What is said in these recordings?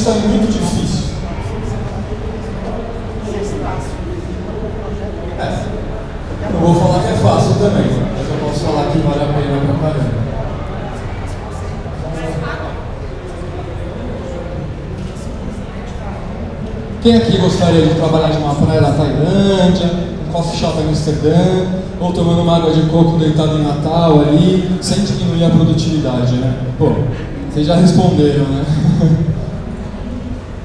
isso é muito difícil. Eu vou falar que é fácil também, mas eu posso falar que vale a pena pra caramba. Quem aqui gostaria de trabalhar de uma praia na Tailândia, um coffee shop em Amsterdã, ou tomando uma água de coco deitado em Natal ali, sem diminuir a produtividade, né? Pô, vocês já responderam, né?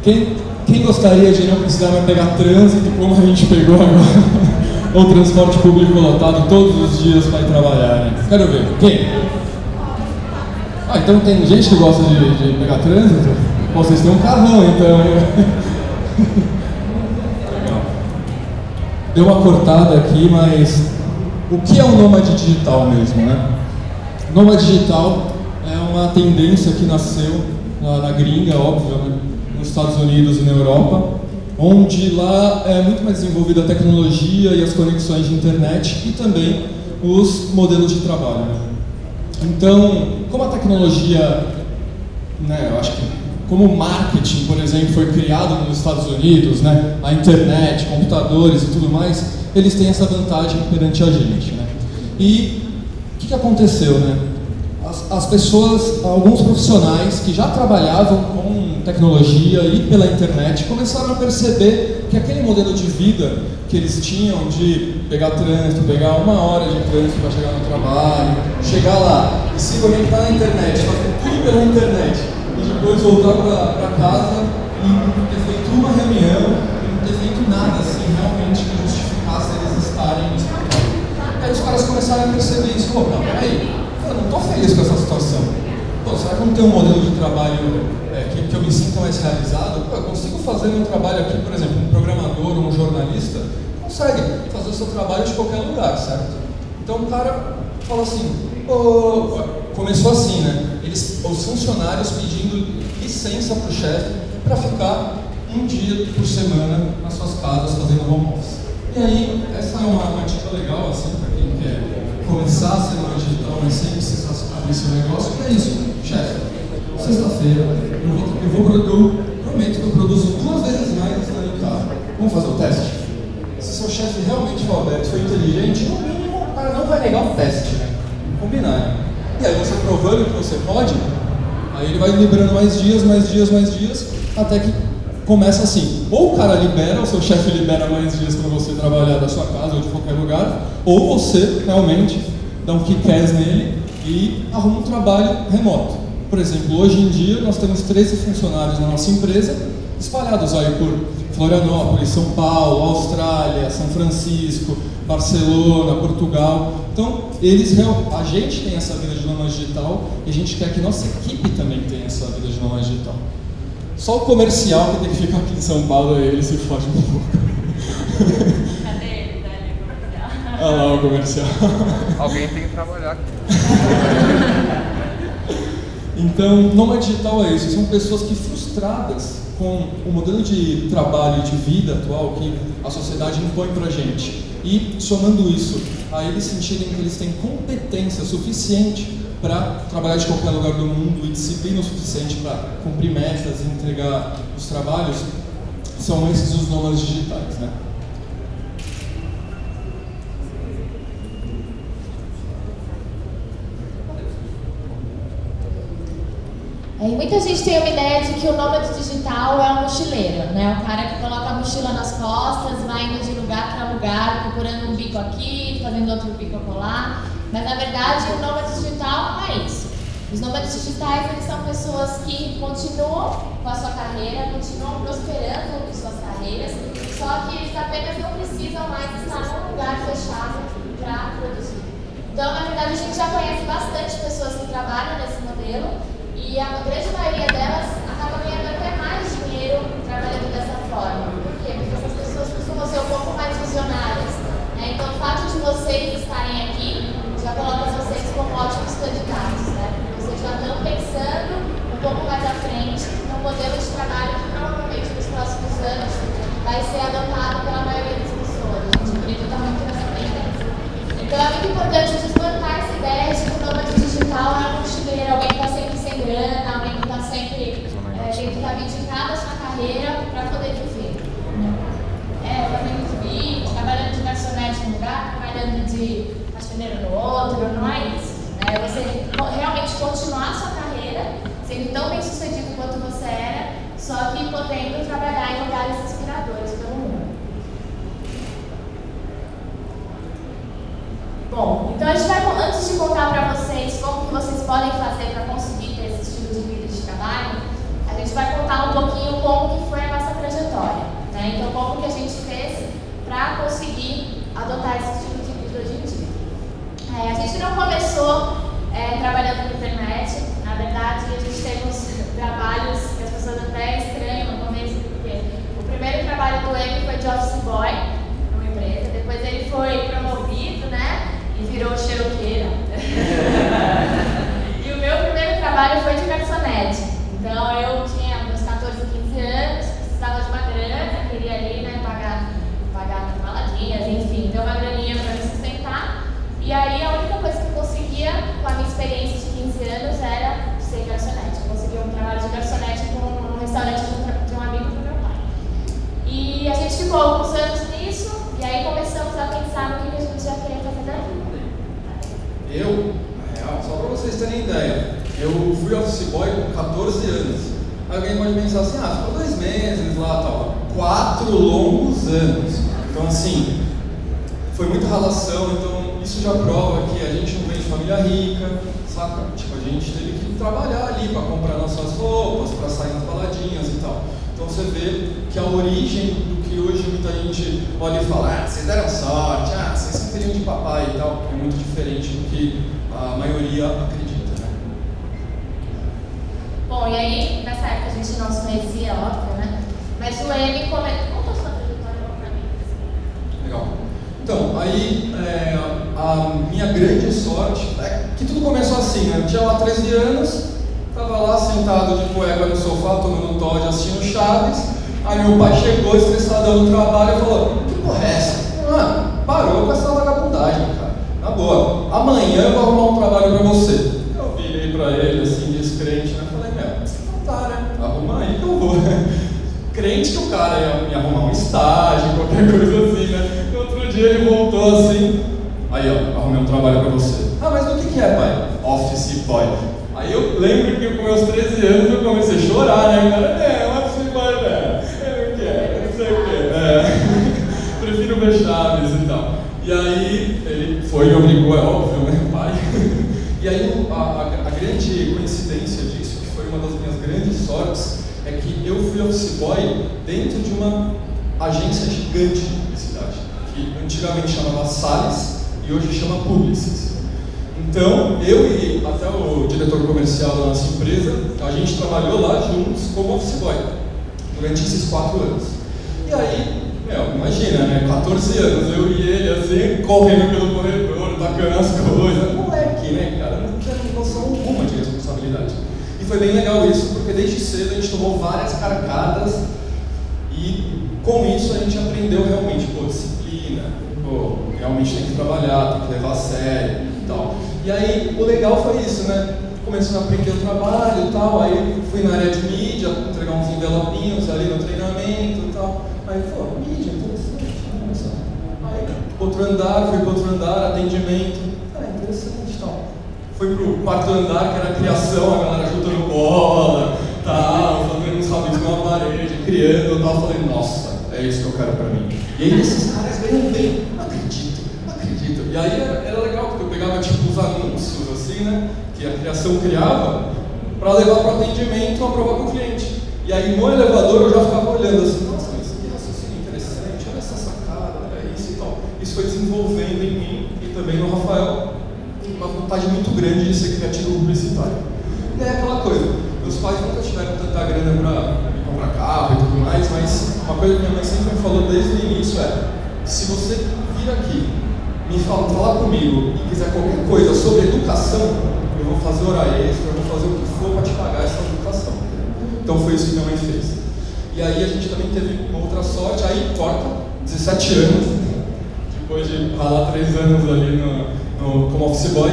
Quem gostaria de não precisar mais pegar trânsito como a gente pegou agora? Ou transporte público lotado todos os dias para ir trabalhar, né? Quero ver. Quem? Ah, então tem gente que gosta de pegar trânsito? Pô, vocês têm um carrão, então. Legal. Deu uma cortada aqui, mas o que é um nômade digital mesmo, né? Nômade digital é uma tendência que nasceu na gringa, óbvio, né? Nos Estados Unidos e na Europa, onde lá é muito mais desenvolvida a tecnologia e as conexões de internet e também os modelos de trabalho. Então, como a tecnologia, né, eu acho que como o marketing, por exemplo, foi criado nos Estados Unidos, né, a internet, computadores e tudo mais, eles têm essa vantagem perante a gente, né? E o que aconteceu, né? As pessoas, alguns profissionais que já trabalhavam com tecnologia e pela internet começaram a perceber que aquele modelo de vida que eles tinham de pegar trânsito, pegar 1 hora de trânsito para chegar no trabalho, chegar lá e se conectar na internet, fazer tudo pela internet e depois voltar para casa e não ter feito uma reunião e não ter feito nada assim realmente que justificasse eles estarem no escritório. Aí os caras começaram a perceber isso. Pô, não, peraí. Eu não estou feliz com essa situação. Pô, será que eu não tenho um modelo de trabalho que eu me sinta mais realizado? Pô, eu consigo fazer meu trabalho aqui, por exemplo, um programador ou um jornalista consegue fazer o seu trabalho de qualquer lugar, certo? Então o cara fala assim, começou assim, né? Os funcionários pedindo licença para o chefe para ficar um dia por semana nas suas casas fazendo home office. E aí, essa é uma dica legal, assim, para quem quer começar a ser uma digital, mas sem precisar abrir seu negócio, que é isso, chefe. Sexta-feira, eu prometo que eu produzo 2 vezes mais do que na guitarra. Vamos fazer o teste? Se seu chefe realmente for aberto, for inteligente, no mínimo o cara não vai negar o teste, né? Combinar, né? E aí você provando que você pode, aí ele vai liberando mais dias, até que começa assim, ou o cara libera, o seu chefe libera mais dias para você trabalhar da sua casa ou de qualquer lugar, ou você realmente dá um kick-ass nele e arruma um trabalho remoto. Por exemplo, hoje em dia nós temos 13 funcionários na nossa empresa, espalhados aí por Florianópolis, São Paulo, Austrália, São Francisco, Barcelona, Portugal. Então, a gente tem essa vida de nômade digital e a gente quer que nossa equipe também tenha essa vida de nômade digital. Só o comercial que tem que ficar aqui em São Paulo, ele se foge um pouco. Cadê ele? Tá ali, comercial. Olha lá o comercial. Alguém tem que trabalhar aqui. Então, nômade digital é isso. São pessoas que, frustradas com o modelo de trabalho e de vida atual que a sociedade impõe pra gente, e somando isso a eles sentirem que eles têm competência suficiente para trabalhar de qualquer lugar do mundo e disciplina o suficiente para cumprir metas e entregar os trabalhos, são esses os nômades digitais, né? Muita gente tem uma ideia de que o nômade digital é um mochileiro, né? O cara que coloca a mochila nas costas, vai indo de lugar para lugar, procurando um bico aqui, fazendo outro bico acolá. Mas na verdade o nômade digital não é isso. Os nômades digitais, eles são pessoas que continuam com a sua carreira, continuam prosperando em suas carreiras, só que eles apenas não precisam mais estar num lugar fechado para produzir. Então, na verdade, a gente já conhece bastante pessoas que trabalham nesse modelo e a grande maioria delas acaba ganhando até mais dinheiro trabalhando dessa forma. Por quê? Porque essas pessoas costumam ser um pouco mais visionárias, né? Então, o fato de vocês estarem aqui já coloca vocês como ótimos candidatos, né? Vocês já estão pensando um pouco mais à frente num modelo de trabalho que provavelmente nos próximos anos vai ser adotado pela maioria das pessoas. A gente acredita muito nessa tendência. Então é muito importante desbancar essa ideia de que o nômade digital é um mochileiro, alguém que está sempre sem grana, alguém que está sempre Você tem que abdicar da sua carreira para poder viver. Fazendo bico, trabalhando de garçonete num lugar, trabalhando de faxineiro no outro, não é isso. Você realmente continuar a sua carreira, sendo tão bem sucedido quanto você era, só que podendo trabalhar em lugares inspiradores pelo mundo. Bom, então a gente vai, antes de contar para vocês como que vocês podem fazer para conseguir ter esse estilo de vida e de trabalho, a gente vai contar um pouquinho como que foi a nossa trajetória, né? Então, como que a gente fez para conseguir adotar esse estilo de vida hoje em dia. A gente não começou trabalhando na internet, na verdade a gente teve uns trabalhos que as pessoas até estranham no começo, porque o primeiro trabalho do Emi foi de office boy numa empresa, depois ele foi promovido, né? E virou xeroqueira. E o meu primeiro trabalho foi de garçonete. Então eu tinha meus 14, 15 anos, precisava de uma grana, queria ali, né, pagar as baladinhas, enfim, ter uma graninha para me sustentar. E aí a única coisa que eu conseguia com a minha experiência de 15 anos era ser garçonete. Eu consegui um trabalho de garçonete num restaurante de um amigo do meu pai. E a gente ficou alguns anos nisso, e aí começamos a pensar no que a gente já queria fazer da vida. Na real, só para vocês terem ideia, eu fui office boy com 14 anos. Alguém pode pensar assim, ficou 2 meses lá, tal. 4 longos anos. Então assim, foi muita relação, então isso já prova que a gente não vem de família rica, saca? Tipo, a gente teve que trabalhar ali para comprar nossas roupas, para sair nas baladinhas e tal. Então você vê que a origem do que hoje muita gente olha e fala, vocês deram sorte, vocês são filhinhos de papai e tal, é muito diferente do que a maioria acredita, né? Bom, e aí, nessa época a gente não se conhecia, óbvio, né? Mas o Emi conta a sua trajetória pra mim. Legal. Então, aí a minha grande sorte é que tudo começou assim, né? Eu tinha lá 13 anos, tava lá sentado de cueca no sofá, tomando Todd, assistindo Chaves. Aí meu pai chegou estressadão no trabalho e falou, que porra é essa? Parou com essa vagabundagem, cara. Na boa, amanhã eu vou arrumar um trabalho pra você. Eu virei pra ele, assim, descrente, né? Falei, então tá, né? Arruma aí que eu vou. Crente que o cara ia me arrumar um estágio, qualquer coisa assim, né? No outro dia ele voltou assim, aí ó, arrumei um trabalho pra você. Mas o que é, pai? Office boy. Aí eu lembro que com meus 13 anos eu comecei a chorar, né? O cara, office boy, né? Eu não quero, não sei o quê. Prefiro ver Chaves e tal. E aí ele foi e me obrigou, é óbvio, né, pai? E aí a grande coincidência disso, que foi uma das minhas grandes sortes, é que eu fui office boy dentro de uma agência gigante de publicidade, que antigamente chamava Salles e hoje chama Publicis. Então, eu e até o diretor comercial da nossa empresa, a gente trabalhou lá juntos como office boy durante esses 4 anos. E aí, imagina, né, 14 anos, eu e ele assim, correndo pelo corredor, tacando as coisas, moleque, né, cara, não tinha noção alguma de responsabilidade. E foi bem legal isso, porque desde cedo a gente tomou várias carcadas e com isso a gente aprendeu realmente, disciplina, realmente tem que trabalhar, tem que levar a sério e tal. E aí o legal foi isso, né? Começando a aprender o trabalho e tal, aí fui na área de mídia, entregar uns envelopinhos ali no treinamento e tal. Aí, mídia, interessante, nossa. Aí, outro andar, fui para outro andar, atendimento, interessante e tal. Fui pro 4º andar, que era a criação, a galera chutando bola, tal, fazendo uns rabiscos na parede, criando, eu tava falando, nossa, é isso que eu quero pra mim. E aí esses caras ganham bem, não acredito. E aí era legal, porque eu pegava tipo os anúncios assim, né, que a criação criava, para levar para o atendimento, aprovar com o cliente. E aí no elevador eu já ficava olhando assim, nossa, mas que raciocínio interessante, olha essa sacada, olha isso e tal. Isso foi desenvolvendo em mim e também no Rafael uma vontade muito grande de ser criativo publicitário. E é aquela coisa, meus pais nunca tiveram tanta grana para me comprar carro e tudo mais, mas uma coisa que minha mãe sempre me falou desde o início é, se você vir aqui me falar comigo e quiser qualquer coisa sobre educação, eu vou fazer hora extra, eu vou fazer o que for para te pagar essa educação. Então foi isso que minha mãe fez. E aí a gente também teve uma outra sorte, aí corta, 17 anos, depois de ralar 3 anos ali como office boy,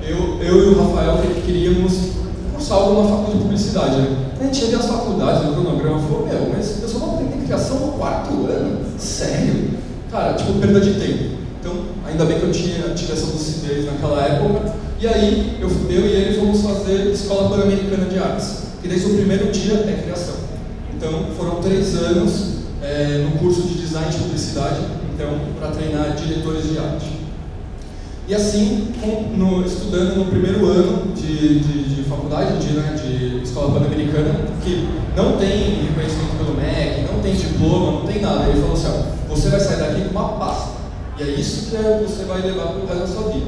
eu e o Rafael queríamos cursar algo na faculdade de publicidade, né? A gente ia ver as faculdades, o cronograma, falou, mas eu só vou aprender criação no 4º ano? Sério? Cara, tipo, perda de tempo. Então, ainda bem que eu tive essa lucidez naquela época. E aí, eu e ele fomos fazer Escola Pan-Americana de Artes, que desde o primeiro dia é criação. Então, foram 3 anos no curso de Design de Publicidade, então, para treinar diretores de arte. E assim, estudando no primeiro ano de faculdade, de Escola Pan-Americana, que não tem reconhecimento pelo MEC, não tem diploma, não tem nada. Ele falou assim, ó, você vai sair daqui com uma pasta. E é isso que você vai levar para o resto da sua vida.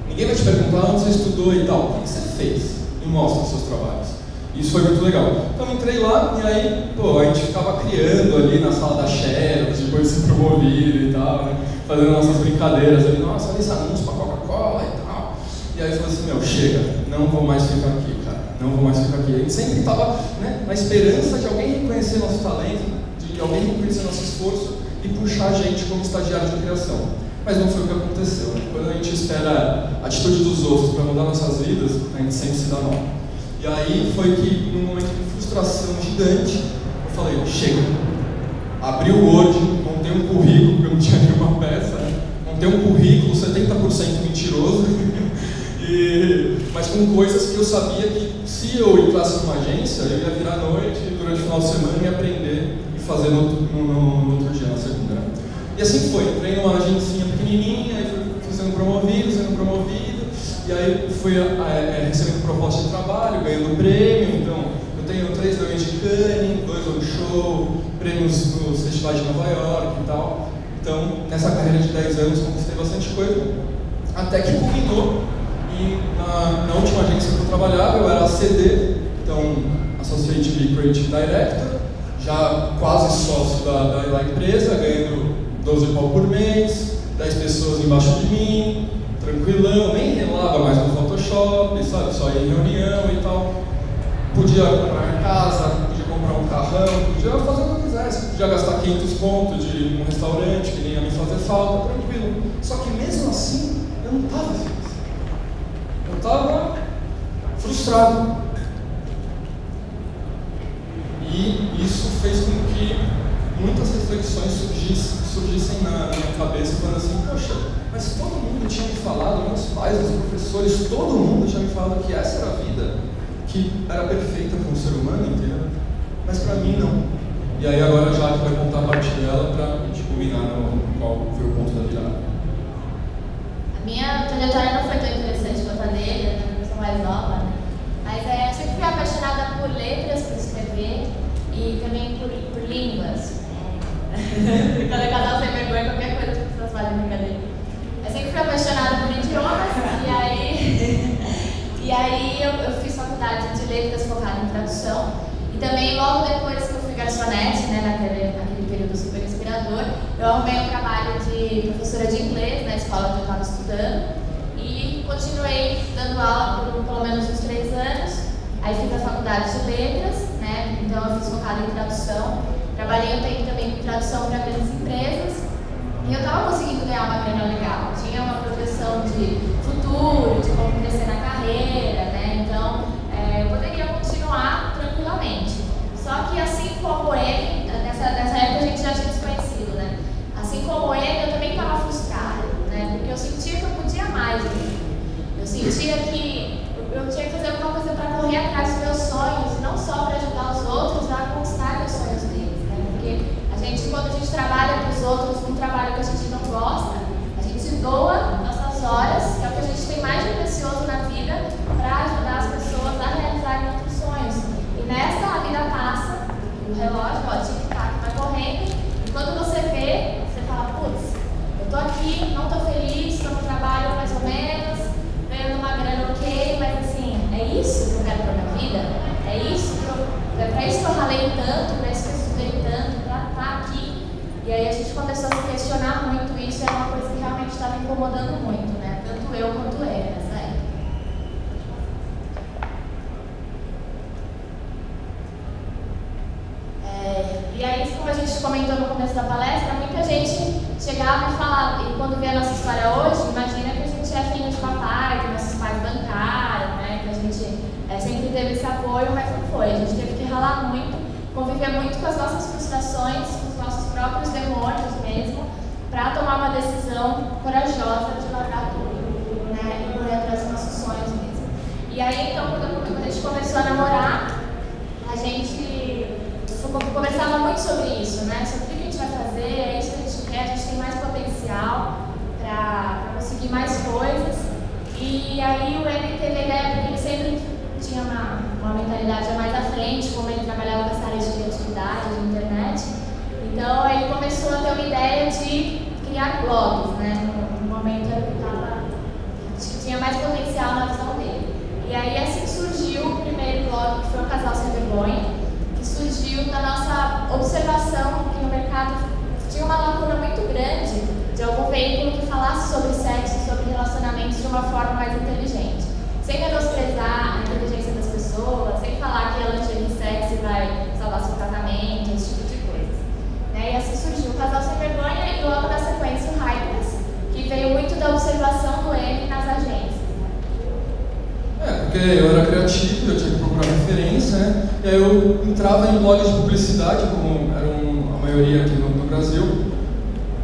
Ninguém vai te perguntar onde você estudou e tal. O que você fez? E mostra os seus trabalhos. Isso foi muito legal. Então entrei lá e aí, a gente ficava criando ali na sala da Xerox, depois de ser promovido e tal, né? Fazendo nossas brincadeiras ali, nossa, olha esse anúncio pra Coca-Cola e tal. E aí eu falei assim, chega, não vou mais ficar aqui, cara, não vou mais ficar aqui. A gente sempre estava, né, na esperança de alguém reconhecer nosso talento, de alguém reconhecer nosso esforço e puxar a gente como estagiário de criação. Mas não foi o que aconteceu, né? Quando a gente espera a atitude dos outros para mudar nossas vidas, a gente sempre se dá mal. E aí foi que, num momento de frustração gigante, eu falei, chega. Abri o Word, montei um currículo, porque eu não tinha nenhuma peça, né? Montei um currículo 70% mentiroso, mas com coisas que eu sabia que se eu entrasse numa agência, eu ia virar à noite, durante o final de semana, e aprender e fazer no outro dia, na segunda. Né? E assim foi, entrei numa agencinha pequenininha, aí fui sendo promovido, e aí fui recebendo proposta de trabalho, ganhando prêmio, então eu tenho 3 prêmios de Cannes, 2 on show, prêmios nos festivais de Nova York e tal. Então, nessa carreira de 10 anos, conquistei bastante coisa, até que culminou, e na última agência que eu trabalhava, eu era ACD, então Associate Creative Director, já quase sócio da empresa, ganhando 12 pau por mês, 10 pessoas embaixo de mim, tranquilão, nem relava mais no Photoshop, sabe, só ia em reunião e tal. Podia comprar casa, podia comprar um carrão, podia fazer o que eu quisesse, podia gastar 500 pontos de um restaurante que nem ia me fazer falta, tranquilo. Só que mesmo assim, eu não estava feliz. Eu estava frustrado. E isso fez com que muitas reflexões surgissem na minha cabeça, falando assim, poxa, mas todo mundo tinha me falado, meus pais, os professores, todo mundo tinha me falado que essa era a vida, que era perfeita para um ser humano inteiro, mas para mim não. E aí agora a Jaque vai contar a parte dela para a gente culminar no qual foi o ponto da virada. A minha trajetória não foi tão interessante quanto a dele, eu sou mais nova, né? Mas eu sempre fui apaixonada por letras, por escrever e também por línguas. Quando eu casal sem vergonha, qualquer coisa que as pessoas fazem brincadeira. Eu sempre fui apaixonada por idiomas e aí eu fiz faculdade de letras focada em tradução. E também logo depois que eu fui garçonete, né, naquele período super inspirador, eu arrumei um trabalho de professora de inglês na escola que eu estava estudando e continuei dando aula por pelo menos uns 3 anos. Aí fiz a faculdade de letras, né, então eu fiz focada em tradução. Trabalhei um tempo também com tradução para grandes empresas e eu estava conseguindo ganhar uma grana legal. Tinha uma projeção de futuro, de como crescer na carreira, né, então eu poderia continuar tranquilamente. Só que assim como ele, nessa época a gente já tinha se conhecido, né? Assim como ele, eu também estava frustrada, né? Porque eu sentia que eu podia mais de mim. Eu sentia que eu tinha que fazer alguma coisa para correr atrás dos meus sonhos, e não só para ajudar os outros a conquistar os sonhos deles, né? Porque quando a gente trabalha para os outros num trabalho que a gente não gosta, a gente doa nossas horas, que é o que a gente tem mais de precioso na vida, para ajudar as pessoas a realizarem outros sonhos. E nessa a vida passa, o relógio, tic-tac, vai correndo, e quando você vê, você fala, putz, eu tô aqui, não tô feliz, tô no trabalho mais ou menos, ganhando uma grana ok, mas assim, é isso que eu quero pra minha vida? É pra isso que eu ralei tanto, pra isso que eu estudei tanto, pra estar aqui. E aí a gente começou a se questionar muito, e isso é uma coisa que realmente estava me incomodando muito, né? Tanto eu quanto ele nessa época. E aí, como a gente comentou no começo da palestra, muita gente chegava e falava, e quando vê a nossa história hoje, imagina que a gente é filho de papai, que nossos pais bancaram, né? Que a gente sempre teve esse apoio, mas não foi. A gente teve falar muito, conviver muito com as nossas frustrações, com os nossos próprios demônios mesmo, para tomar uma decisão corajosa de largar tudo, né, e correr atrás dos nossos sonhos mesmo. E aí, então, quando a gente começou a namorar, a gente conversava muito sobre isso, né, sobre o que a gente vai fazer, é isso que a gente quer, a gente tem mais potencial para conseguir mais coisas. E aí o Emi teve a ideia, porque ele sempre tinha uma mentalidade mais à frente, como ele trabalhava com essa área de criatividade, de internet. Então ele começou a ter uma ideia de criar blogs, né? No momento ele tinha mais potencial na visão dele. E aí assim surgiu o primeiro blog, que foi o Casal Sem Vergonha, que surgiu da nossa observação que no mercado tinha uma lacuna muito grande de algum veículo que falasse sobre sexo, sobre relacionamentos de uma forma mais inteligente. Sem menosprezar a inteligência das pessoas, sem falar que a lingerie sexy vai salvar seu casamento, esse tipo de coisas. Né? E assim surgiu o Casal Sem Vergonha e logo na sequência o Hypeness, que veio muito da observação do M nas agências. Porque eu era criativo, eu tinha que procurar referência, né? E aí eu entrava em blogs de publicidade, como eram a maioria aqui no Brasil,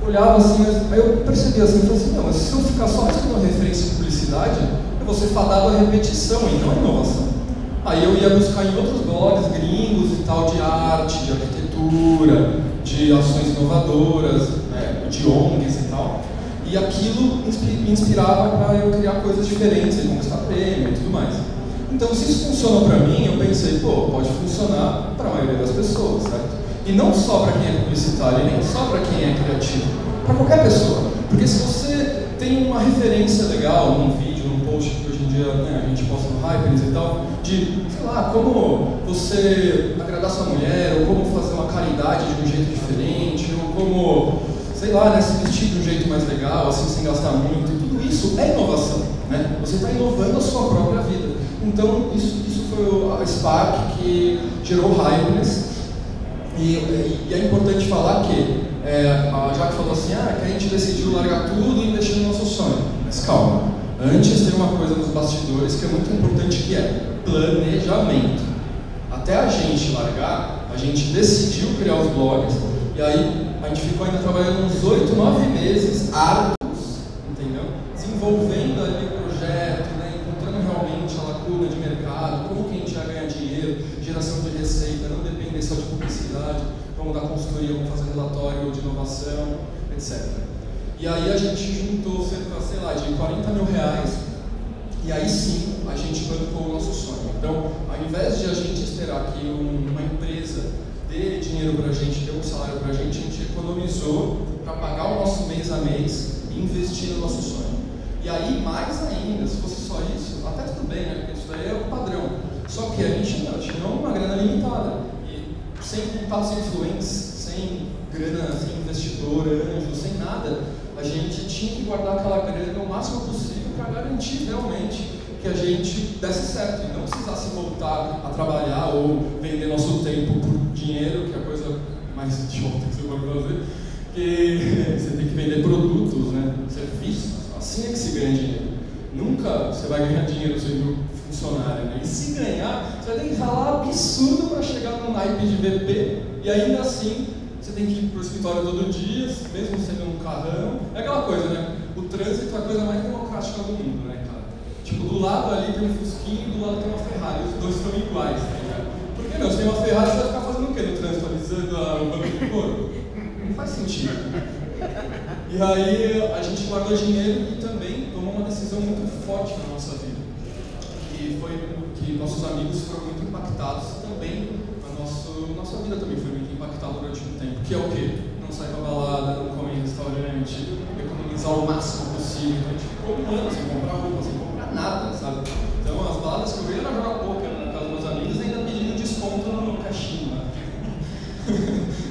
olhava assim, aí eu percebia assim, falei assim, não, mas se eu ficar só estudando referência de publicidade, eu vou ser fadado à repetição e não à inovação. Aí eu ia buscar em outros blogs gringos e tal, de arte, de arquitetura, de ações inovadoras, né, de ONGs e tal, e aquilo me inspirava para eu criar coisas diferentes, e conquistar prêmio e tudo mais. Então, se isso funcionou para mim, eu pensei, pode funcionar para a maioria das pessoas, certo? E não só para quem é publicitário, e nem só para quem é criativo, para qualquer pessoa. Porque se você tem uma referência legal num vídeo, num post que hoje em dia, né, a gente posta no Hypeness e tal, de, sei lá, como você agradar sua mulher, ou como fazer uma caridade de um jeito diferente, ou como, sei lá, né, se vestir de um jeito mais legal, assim, sem gastar muito, e tudo isso é inovação, né? Você está inovando a sua própria vida. Então, isso foi a Spark que gerou o Hypeness. E é importante falar que, a Jaque falou assim, que a gente decidiu largar tudo e investir no nosso sonho. Mas calma, antes tem uma coisa nos bastidores que é muito importante, que é planejamento. Até a gente largar, a gente decidiu criar os blogs, e aí a gente ficou ainda trabalhando uns 8, 9 meses árduos, entendeu? Desenvolvendo ali o projeto, né? Encontrando realmente a lacuna de mercado, como que a gente ia ganhar dinheiro, geração de receita, não depender só de publicidade, vamos dar consultoria, vamos fazer relatório de inovação, etc. E aí a gente juntou cerca, sei lá, de 40 mil reais, e aí sim a gente bancou o nosso sonho. Então, ao invés de a gente esperar que uma empresa dê dinheiro para a gente, dê um salário para a gente economizou para pagar o nosso mês a mês e investir no nosso sonho. E aí, mais ainda, se fosse só isso, até tudo bem, né? Porque isso daí é o padrão. Só que a gente tinha uma grana limitada. E sem contatos influentes, sem grana, sem investidor, anjo, sem nada, a gente tinha que guardar aquela grana o máximo possível para garantir realmente que a gente desse certo e não precisasse voltar a trabalhar ou vender nosso tempo por dinheiro, que é a coisa mais idiota que você pode fazer, que você tem que vender produtos, né, serviços. Assim é que se ganha dinheiro. Nunca você vai ganhar dinheiro sendo funcionário, né? E se ganhar, você vai ter que ralar absurdo para chegar no naipe de VP, e ainda assim você tem que ir para o escritório todo dia, mesmo sendo um carrão. É aquela coisa, né? O trânsito é a coisa mais democrática do mundo, né, cara? Tipo, do lado ali tem um Fusquinha e do lado tem uma Ferrari, os dois são iguais, tá ligado? Por que não? Se tem uma Ferrari, você vai ficar fazendo o quê no trânsito? Alisando o banco de couro? Não faz sentido. E aí a gente guardou dinheiro e também tomou uma decisão muito forte na nossa vida, que foi que nossos amigos foram muito impactados também, nossa vida também foi muito impactada durante um tempo, que é o quê? Não sair pra balada, não comer em restaurante, economizar o máximo possível. A gente ficou um ano sem comprar roupa, sem comprar nada, sabe? Então as baladas que eu ia era jogar poker na casa dos meus amigos, ainda pedindo desconto no caixinho, né?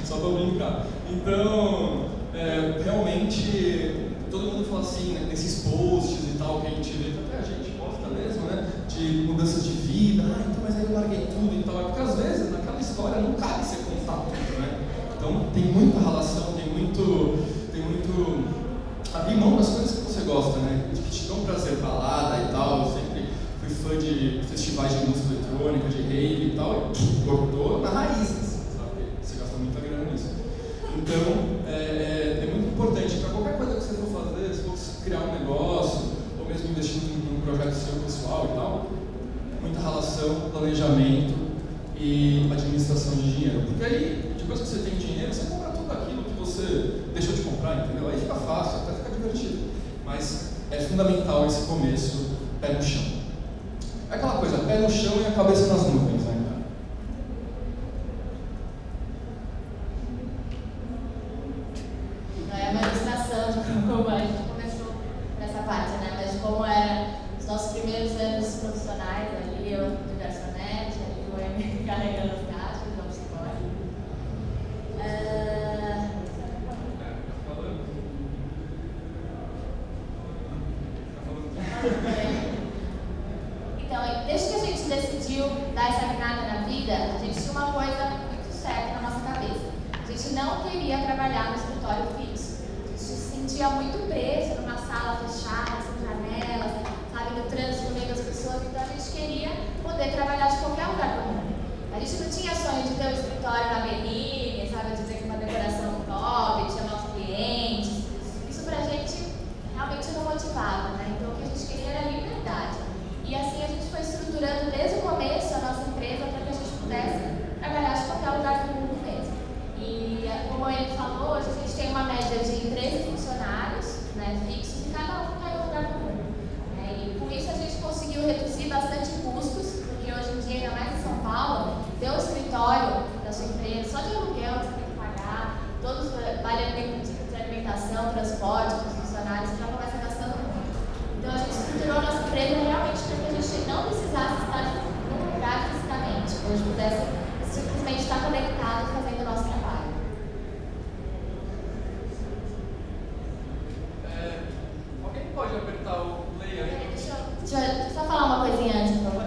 Só pra brincar. Então, realmente, todo mundo fala assim, né, nesses posts e tal, que a gente vê, até a gente posta mesmo, né, de mudanças de vida, então, mas aí eu larguei tudo e tal, porque às vezes naquela história não cabe ser contado tudo, né? Então, tem muita relação, tem muito abrir mão das coisas que você gosta, né, de que te dão prazer, balada e tal. Eu sempre fui fã de festival festivais de música eletrônica, de rave e tal, e cortou na raiz, sabe? Você gasta muita grana nisso. Então, é muito importante para qualquer coisa que você for fazer, se for criar um negócio, ou mesmo investir num projeto seu pessoal e tal, muita relação, planejamento e administração de dinheiro. Porque aí, depois que você tem dinheiro, você compra tudo aquilo que você deixou de comprar, entendeu? Aí fica fácil, até fica divertido. Mas é fundamental esse começo, pé no chão. É aquela coisa, pé no chão e a cabeça nas nuvens, né, cara? Não é uma ilustração de como a gente começou nessa parte, né? Mas de como eram os nossos primeiros anos profissionais ali, eu de garçonete, ali o Emi carregando as caixas, vamos embora. Então, desde que a gente decidiu dar essa guinada na vida, a gente tinha uma coisa muito certa na nossa cabeça. A gente não queria trabalhar no escritório fixo. A gente se sentia muito preso numa sala fechada, sem janelas, sabe, no trânsito, no meio das pessoas. Então a gente queria poder trabalhar de qualquer lugar do mundo. A gente não tinha sonho de ter um escritório na Berine, sabe, dizer que uma decoração top, tinha novos clientes. Isso pra gente realmente não motivava, né? Então o que a gente queria era liberdade. E assim a gente foi estruturando desde o começo a nossa empresa para que a gente pudesse trabalhar de qualquer lugar do mundo mesmo. E como ele falou, hoje a gente tem uma média de 13 funcionários, né, fixos, e cada um está em um lugar do mundo. E com isso a gente conseguiu reduzir bastante custos, porque hoje em dia, ainda mais em São Paulo, ter um escritório da sua empresa, só de aluguel você tem que pagar, todos vale de alimentação, transporte para os funcionários, já começa gastando muito. Então a gente estruturou a nossa empresa realmente para que a gente não precisasse estar num lugar fisicamente, que a gente pudesse simplesmente estar conectado fazendo o nosso trabalho. Alguém pode apertar o play aí? Deixa eu só falar uma coisinha antes, por favor.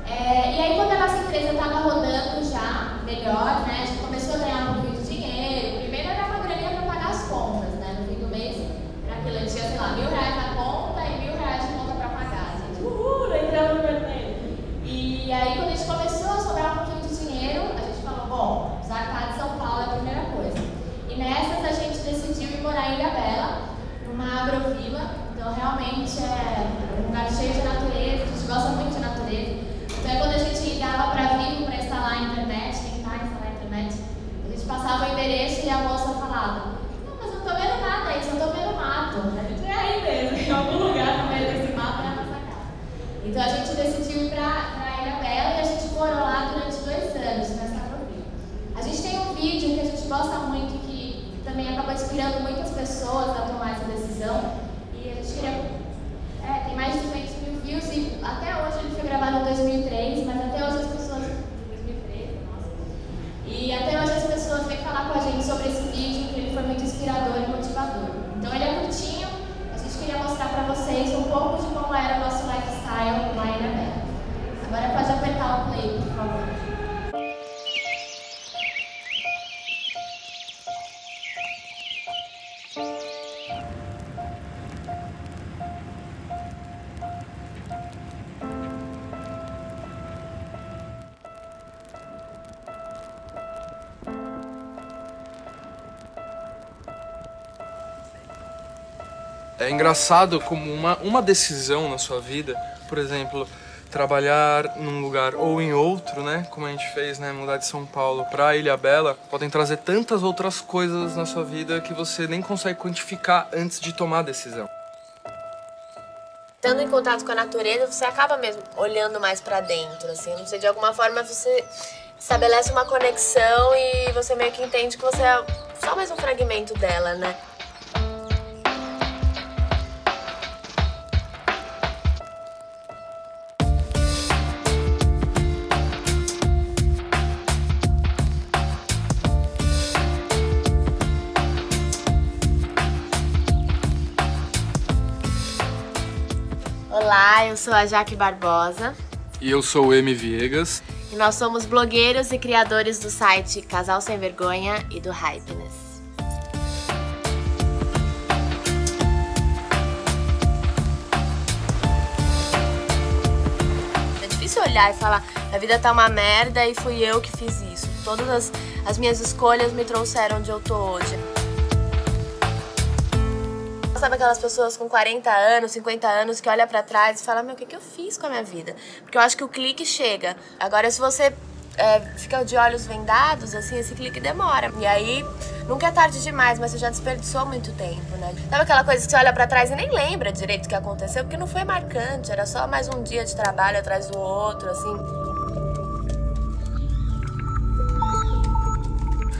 E aí quando a nossa empresa estava rodando já melhor, né, a gente começou a ganhar um pouquinho de dinheiro. Primeiro era uma graninha para pagar as contas, né, no fim do mês, era aquilo, tinha, sei lá, R$1.000 na conta e R$1.000 de conta para pagar. A gente, entramos no vermelho. E aí quando a gente começou a sobrar um pouquinho de dinheiro, a gente falou, bom, precisar de São Paulo é a primeira coisa. E nessas a gente decidiu ir morar em Ilhabela, numa agrovila. Então realmente é um lugar cheio de natureza, a gente gosta muito de natureza. Então quando a gente ligava para Vivo para instalar a internet, tentar instalar a internet, a gente passava o endereço e a moça falava, não, mas eu não tô vendo nada aí, só tô vendo mato. A gente é aí mesmo, em algum lugar no meio desse mato é a nossa casa. Então a gente decidiu ir para Ilhabela e a gente morou lá durante 2 anos nessa agrovila. A gente tem um vídeo que a gente gosta muito, que também acabou inspirando muitas pessoas a tomar essa decisão. E a gente queria... tem mais de 200.000 views e até hoje ele foi gravado em 2003, mas até hoje as pessoas... 2013, nossa. E até hoje as pessoas vêm falar com a gente sobre esse vídeo, que ele foi muito inspirador e motivador. Então ele é curtinho, a gente queria mostrar pra vocês um pouco de como era o nosso lifestyle lá em Ilhabela. Agora pode apertar o play, por favor. É engraçado como uma decisão na sua vida, por exemplo, trabalhar num lugar ou em outro, né, como a gente fez, né, mudar de São Paulo para Ilhabela, podem trazer tantas outras coisas na sua vida que você nem consegue quantificar antes de tomar a decisão. Estando em contato com a natureza, você acaba mesmo olhando mais pra dentro, assim, não sei, de alguma forma você estabelece uma conexão e você meio que entende que você é só mais um fragmento dela, né? Olá, eu sou a Jaque Barbosa. E eu sou o M. Viegas. E nós somos blogueiros e criadores do site Casal Sem Vergonha e do Hypeness. É difícil olhar e falar, a vida tá uma merda e fui eu que fiz isso. Todas as minhas escolhas me trouxeram onde eu tô hoje. Sabe aquelas pessoas com 40 anos, 50 anos que olha pra trás e fala, meu, o que eu fiz com a minha vida? Porque eu acho que o clique chega. Agora, se você fica de olhos vendados, assim, esse clique demora. E aí, nunca é tarde demais, mas você já desperdiçou muito tempo, né? Sabe aquela coisa que você olha pra trás e nem lembra direito o que aconteceu, porque não foi marcante, era só mais um dia de trabalho atrás do outro, assim.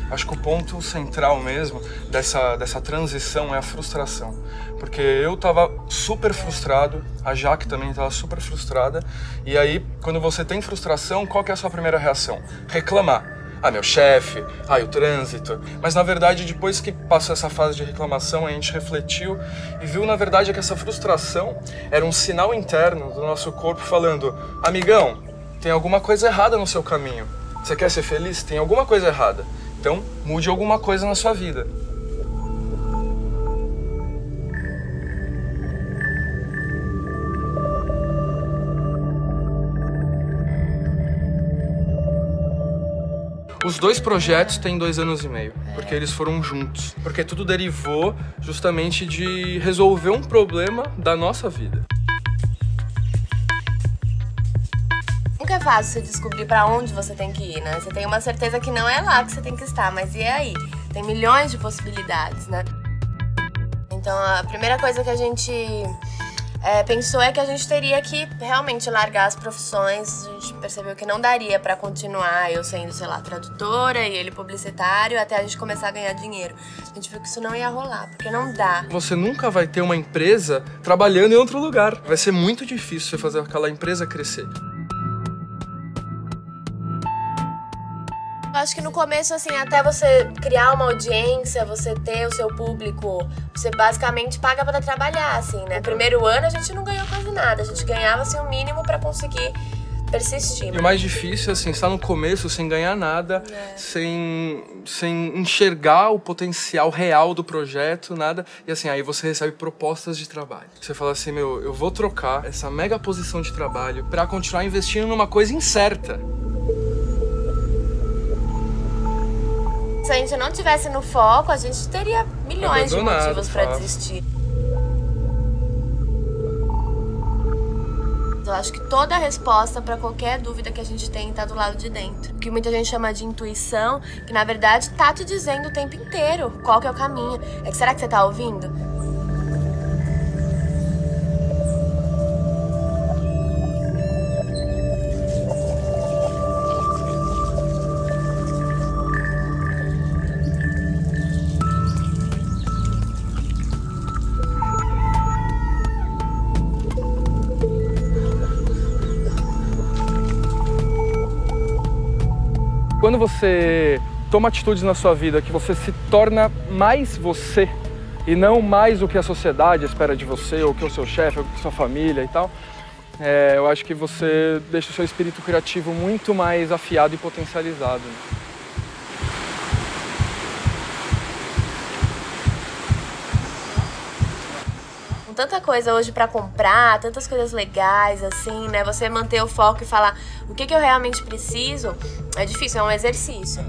Acho que o ponto central mesmo dessa transição é a frustração. Porque eu tava super frustrado, a Jaque também tava super frustrada. E aí, quando você tem frustração, qual que é a sua primeira reação? Reclamar. Ah, meu chefe, o trânsito. Mas na verdade, depois que passou essa fase de reclamação, a gente refletiu e viu, na verdade, que essa frustração era um sinal interno do nosso corpo falando, amigão, tem alguma coisa errada no seu caminho. Você quer ser feliz? Tem alguma coisa errada. Então, mude alguma coisa na sua vida. Os dois projetos têm 2 anos e meio, porque eles foram juntos. Porque tudo derivou justamente de resolver um problema da nossa vida. Nunca é fácil você descobrir pra onde você tem que ir, né? Você tem uma certeza que não é lá que você tem que estar, mas e aí? Tem milhões de possibilidades, né? Então a primeira coisa que a gente pensou é que a gente teria que realmente largar as profissões. A gente percebeu que não daria pra continuar eu sendo, sei lá, tradutora e ele publicitário até a gente começar a ganhar dinheiro. A gente viu que isso não ia rolar, porque não dá. Você nunca vai ter uma empresa trabalhando em outro lugar. Vai ser muito difícil você fazer aquela empresa crescer. Eu acho que no começo, assim, até você criar uma audiência, você ter o seu público, você basicamente paga pra trabalhar, assim, né? No primeiro ano a gente não ganhou quase nada, a gente ganhava, assim, o mínimo pra conseguir persistir. E o mais difícil, assim, estar no começo sem ganhar nada, sem enxergar o potencial real do projeto, nada. E assim, aí você recebe propostas de trabalho. Você fala assim, meu, eu vou trocar essa mega posição de trabalho pra continuar investindo numa coisa incerta. Se a gente não tivesse no foco, a gente teria milhões de motivos pra desistir. Eu acho que toda a resposta pra qualquer dúvida que a gente tem tá do lado de dentro. O que muita gente chama de intuição, que na verdade tá te dizendo o tempo inteiro qual que é o caminho. É que será que você tá ouvindo? Quando você toma atitudes na sua vida que você se torna mais você e não mais o que a sociedade espera de você, ou o que o seu chefe, ou o que a sua família e tal, eu acho que você deixa o seu espírito criativo muito mais afiado e potencializado. Com tanta coisa hoje pra comprar, tantas coisas legais, assim, né? Você manter o foco e falar o que eu realmente preciso, é difícil, é um exercício.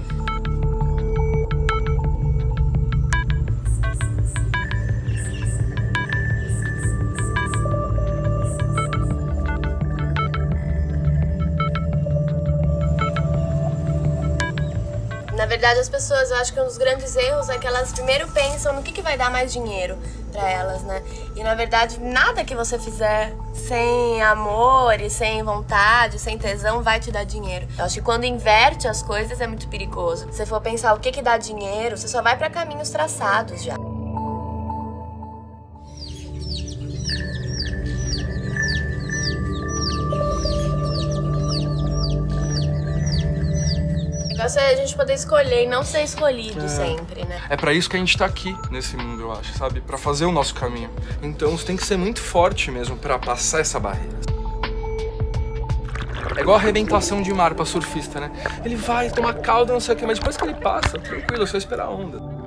Na verdade, as pessoas, eu acho que um dos grandes erros é que elas primeiro pensam no que vai dar mais dinheiro pra elas, né? E na verdade, nada que você fizer sem amor e sem vontade, sem tesão, vai te dar dinheiro. Eu acho que quando inverte as coisas é muito perigoso. Se você for pensar o que dá dinheiro, você só vai pra caminhos traçados já. O negócio é a gente poder escolher e não ser escolhido sempre, né? É pra isso que a gente tá aqui nesse mundo, eu acho, sabe? Pra fazer o nosso caminho. Então você tem que ser muito forte mesmo pra passar essa barreira. É igual a arrebentação de mar pra surfista, né? Ele vai tomar calda, não sei o que, mas depois que ele passa, tranquilo, é só esperar a onda.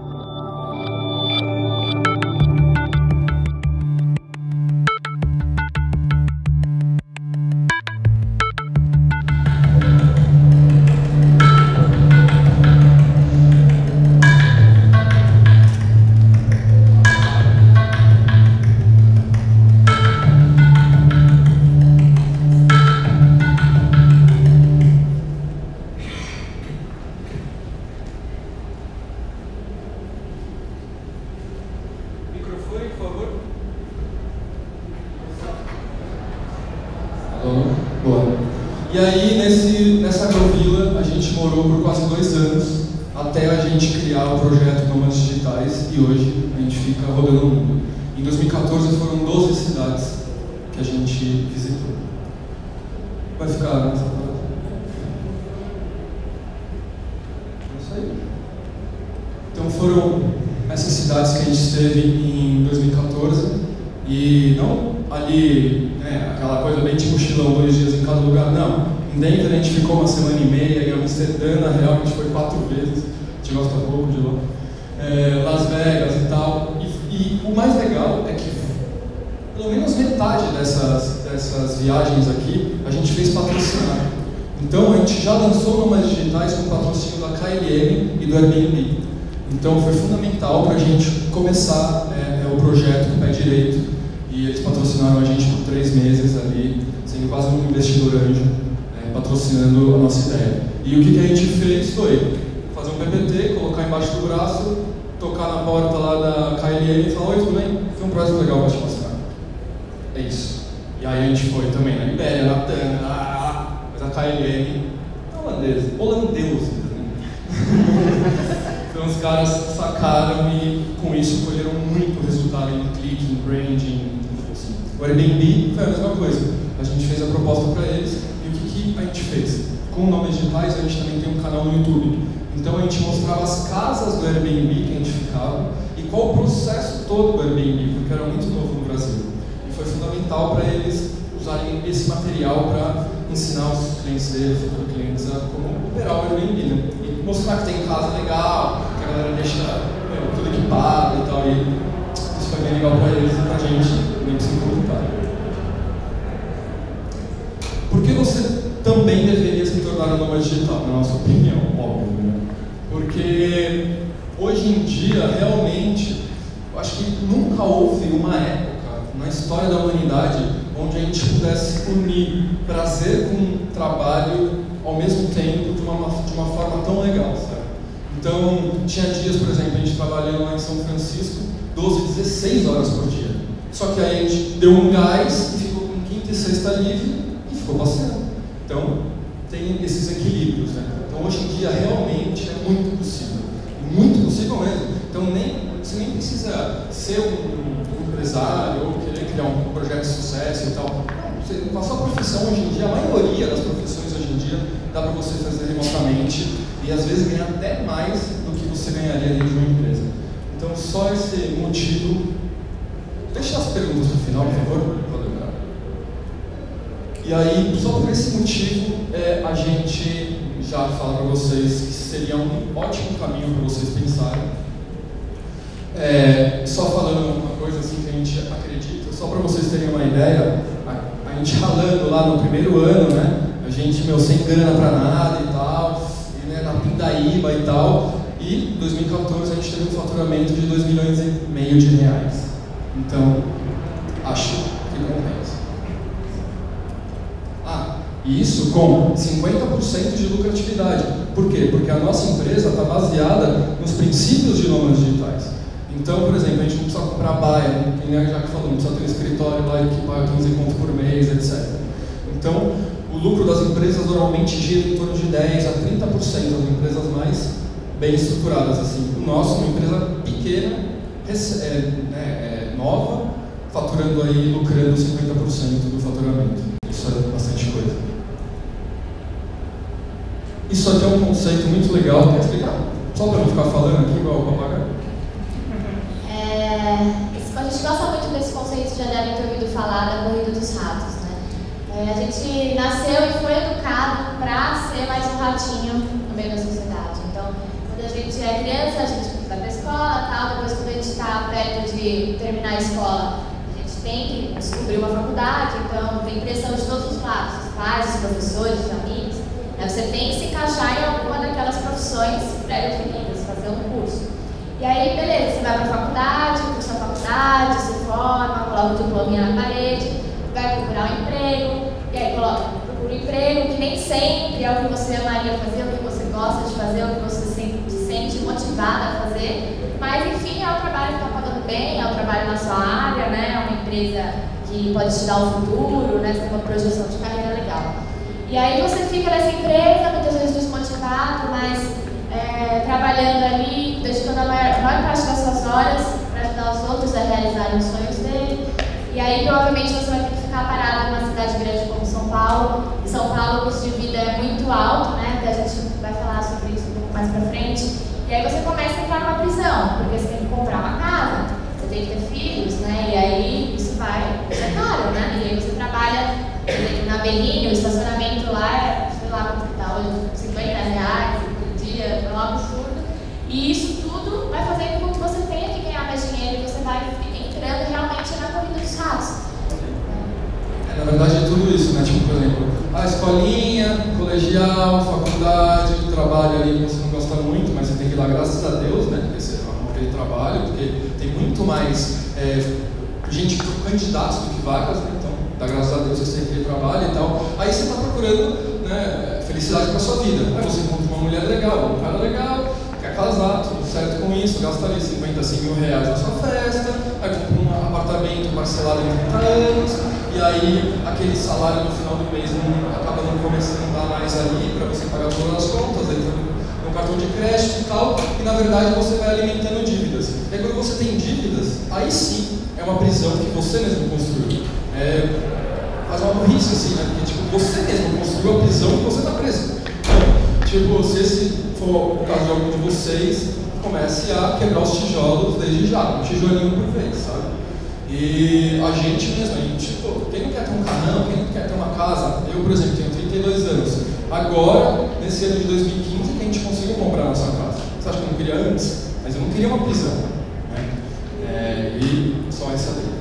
por favor. Boa. E aí, nessa agrovila, a gente morou por quase 2 anos, até a gente criar o projeto Nômades Digitais, e hoje a gente fica rodando o mundo. Em 2014 foram 12 cidades que a gente visitou. Vai ficar nessa parte? É isso aí. Então foram essas cidades que a gente esteve em 2014, e não ali, né, aquela coisa bem de mochilão, 2 dias em cada lugar, não. Em Denver a gente ficou 1 semana e meia, em Amsterdã, na real, a gente foi 4 vezes, a gente gosta pouco de lá. Las Vegas e tal. E o mais legal é que pelo menos metade dessas viagens aqui a gente fez patrocinar. Então a gente já lançou Nômades Digitais com patrocínio da KLM e do Airbnb. Então foi fundamental para a gente começar o projeto com o pé direito, e eles patrocinaram a gente por 3 meses ali, sendo quase um investidor anjo, patrocinando a nossa ideia. E o que a gente fez foi fazer um PPT, colocar embaixo do braço, tocar na porta lá da KLM e falar: oi, tudo bem? Tem um projeto legal para te mostrar. É isso. E aí a gente foi também na Ibéria, na TAM, mas a KLM é holandesa, né? Então os caras sacaram e com isso colheram muito resultado em clique, em branding, assim. O Airbnb foi a mesma coisa. A gente fez a proposta para eles, e o que a gente fez? Com o Nômades Digitais a gente também tem um canal no YouTube. Então a gente mostrava as casas do Airbnb que a gente ficava e qual o processo todo do Airbnb, porque era muito novo no Brasil. E foi fundamental para eles usarem esse material para ensinar os clientes deles, os clientes, a como operar o Airbnb, né? E mostrar que tem casa legal, que a galera deixa tudo equipado e tal. E isso foi bem legal para eles e para a gente, nem se importar. Por que você também deveria se tornar um nômade digital, na nossa opinião, óbvio, né? Porque hoje em dia, realmente, eu acho que nunca houve uma época na história da humanidade onde a gente pudesse unir prazer com trabalho ao mesmo tempo de uma forma tão legal, sabe? Então, tinha dias, por exemplo, a gente trabalhando lá em São Francisco 12, 16 horas por dia. Só que aí a gente deu um gás e ficou com quinta e sexta livre e ficou passeando. Então, tem esses equilíbrios, né? Então, hoje em dia, realmente é muito possível mesmo. Então, você nem precisa ser um empresário ou querer criar um projeto de sucesso e tal. Não, com a sua profissão hoje em dia, a maioria das profissões hoje em dia, dá para você fazer remotamente e, às vezes, ganhar até mais do que você ganharia dentro de uma empresa. Então, só esse motivo... Deixa as perguntas no final, por favor. E aí, só por esse motivo, a gente já fala para vocês que seria um ótimo caminho para vocês pensarem. Só falando uma coisa assim que a gente acredita, só para vocês terem uma ideia, a gente ralando lá no primeiro ano, né? A gente, sem grana para nada e tal, e, né, na pindaíba e tal, e em 2014 a gente teve um faturamento de 2,5 milhões de reais. Então, acho que compensa. E isso com 50% de lucratividade. Por quê? Porque a nossa empresa está baseada nos princípios de nômades digitais. Então, por exemplo, a gente não precisa comprar baia, já que falou, não precisa ter um escritório lá que paga 15 conto por mês, etc. Então, o lucro das empresas normalmente gira em torno de 10% a 30%, as empresas mais bem estruturadas. Assim. O nosso, uma empresa pequena, nova, faturando aí, lucrando 50% do faturamento. Isso é bastante coisa. Isso aqui é um conceito muito legal. Quer explicar? Só para não ficar falando aqui igual o papagaio. A gente gosta muito desse conceito, já devem ter ouvido falar da corrida dos ratos, né? A gente nasceu e foi educado para ser mais um ratinho no meio da sociedade. Então, quando a gente é criança, a gente vai para a escola, tal. Depois, quando a gente está perto de terminar a escola, a gente tem que descobrir uma faculdade. Então, tem pressão de todos os lados, os pais, os professores, os amigos. Você tem que se encaixar em alguma daquelas profissões pré-definidas, fazer um curso. E aí, beleza, você vai para a faculdade, cursa a faculdade, se forma, coloca o diplominha na parede, vai procurar um emprego, e aí procura um emprego que nem sempre é o que você amaria fazer, o que você gosta de fazer, o que você se sente motivada a fazer, mas enfim, é o trabalho que está pagando bem, é um trabalho na sua área, né? É uma empresa que pode te dar um futuro, né? Você tem uma projeção de carreira legal. E aí você fica nessa empresa, muitas vezes desmotivado, mas trabalhando ali, dedicando a maior parte das suas horas para ajudar os outros a realizarem os sonhos dele. E aí provavelmente você vai ter que ficar parado numa cidade grande como São Paulo. Em São Paulo o custo de vida é muito alto, né? Até a gente vai falar sobre isso um pouco mais pra frente. E aí você começa a entrar numa prisão, porque você tem que comprar uma casa, você tem que ter filhos, né? E aí isso é caro, né? E aí você trabalha na Berrini, o estacionamento lá é, sei lá quanto que tá hoje, R$50 por dia, é um absurdo. E isso tudo vai fazendo com que você tenha que ganhar mais dinheiro e você vai entrando realmente na corrida dos ratos. Na verdade é tudo isso, né? Tipo, por exemplo, a escolinha, colegial, faculdade, trabalho ali que você não gosta muito, mas você tem que dar graças a Deus, né? Porque você arruma aquele trabalho, porque tem muito mais gente candidatos do que vagas, né? Então, dá graças a Deus você tem aquele trabalho e tal. Aí você está procurando, né, felicidade para sua vida. Aí você encontra uma mulher legal, um cara legal, quer casar, tudo certo com isso, gasta ali 50, 100 mil reais na sua festa, aí compra um apartamento parcelado em 30 anos, e aí aquele salário no final do mês acaba não começando a dar mais ali para você pagar todas as contas, entra no cartão de crédito e tal, e na verdade você vai alimentando dívidas. E aí quando você tem dívidas, aí sim é uma prisão que você mesmo construiu. Faz uma burrice assim, né? Porque tipo, você mesmo construiu a prisão que você está preso. Então, tipo, se esse for o caso de algum de vocês, comece a quebrar os tijolos desde já, um tijolinho por vez, sabe? E a gente mesmo, tipo, quem não quer ter um carrão, quem não quer ter uma casa? Eu, por exemplo, tenho 32 anos. Agora, nesse ano de 2015, que a gente conseguiu comprar a nossa casa. Você acha que eu não queria antes? Mas eu não queria uma prisão, né? E só essa daí.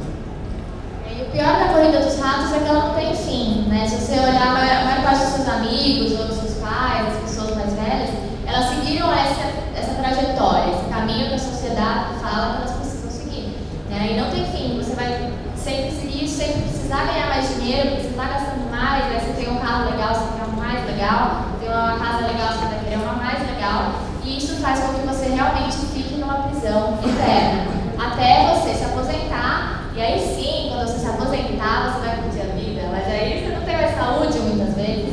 E o pior da corrida dos ratos é que ela não tem fim, né? Se você olhar a maior parte dos seus amigos ou dos seus pais, as pessoas mais velhas, elas seguiram essa trajetória, esse caminho que a sociedade fala que elas precisam seguir, né? E não tem fim, você vai sempre seguir, sempre precisar ganhar mais dinheiro, precisar gastando mais, aí você tem um carro legal, você quer um mais legal, tem uma casa legal, você vai querer uma mais legal, e isso faz com que você realmente fique numa prisão eterna, até você se aposentar. E aí sim, quando você se aposentar, você vai curtir a vida, mas aí você não tem mais saúde muitas vezes.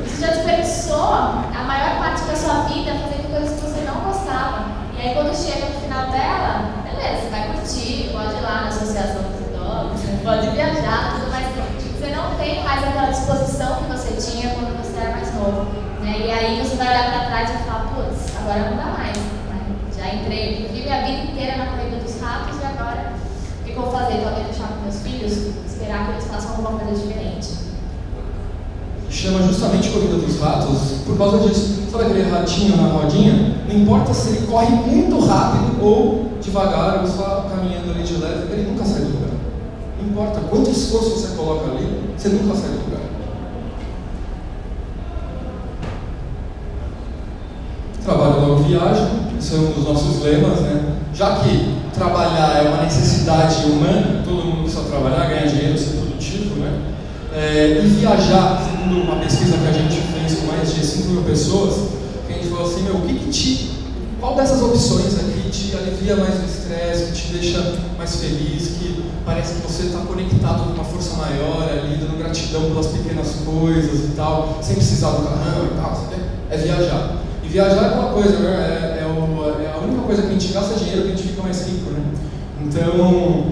Você já desperdiçou a maior parte da sua vida fazendo coisas que você não gostava. E aí quando chega no final dela, beleza, você vai curtir, pode ir lá na associação dos idosos, você pode viajar, tudo, mas você não tem mais aquela disposição que você tinha quando você era mais novo. E aí você vai olhar para trás e falar, putz, agora não dá mais, né? Já entrei, vivi a vida inteira na corrida dos ratos e agora o que eu vou fazer? Talvez deixar com meus filhos, esperar que eles façam alguma coisa diferente. Chama justamente corrida dos ratos por causa disso. Sabe aquele ratinho na rodinha? Não importa se ele corre muito rápido ou devagar ou só caminhando ali de leve, ele nunca sai do lugar. Não importa quanto esforço você coloca ali, você nunca sai do lugar. Trabalho logo viagem, esse é um dos nossos lemas, né? Já que trabalhar é uma necessidade humana, todo mundo precisa trabalhar, ganhar dinheiro, ser produtivo, né? E viajar, segundo uma pesquisa que a gente fez com mais de 5 mil pessoas, que a gente falou assim, qual dessas opções aqui te alivia mais o estresse, que te deixa mais feliz, que parece que você está conectado com uma força maior ali, dando gratidão pelas pequenas coisas e tal, sem precisar do carrão e tal, é viajar. E viajar é aquela coisa, né? É a única coisa que a gente gasta dinheiro que a gente fica mais rico, né? Então,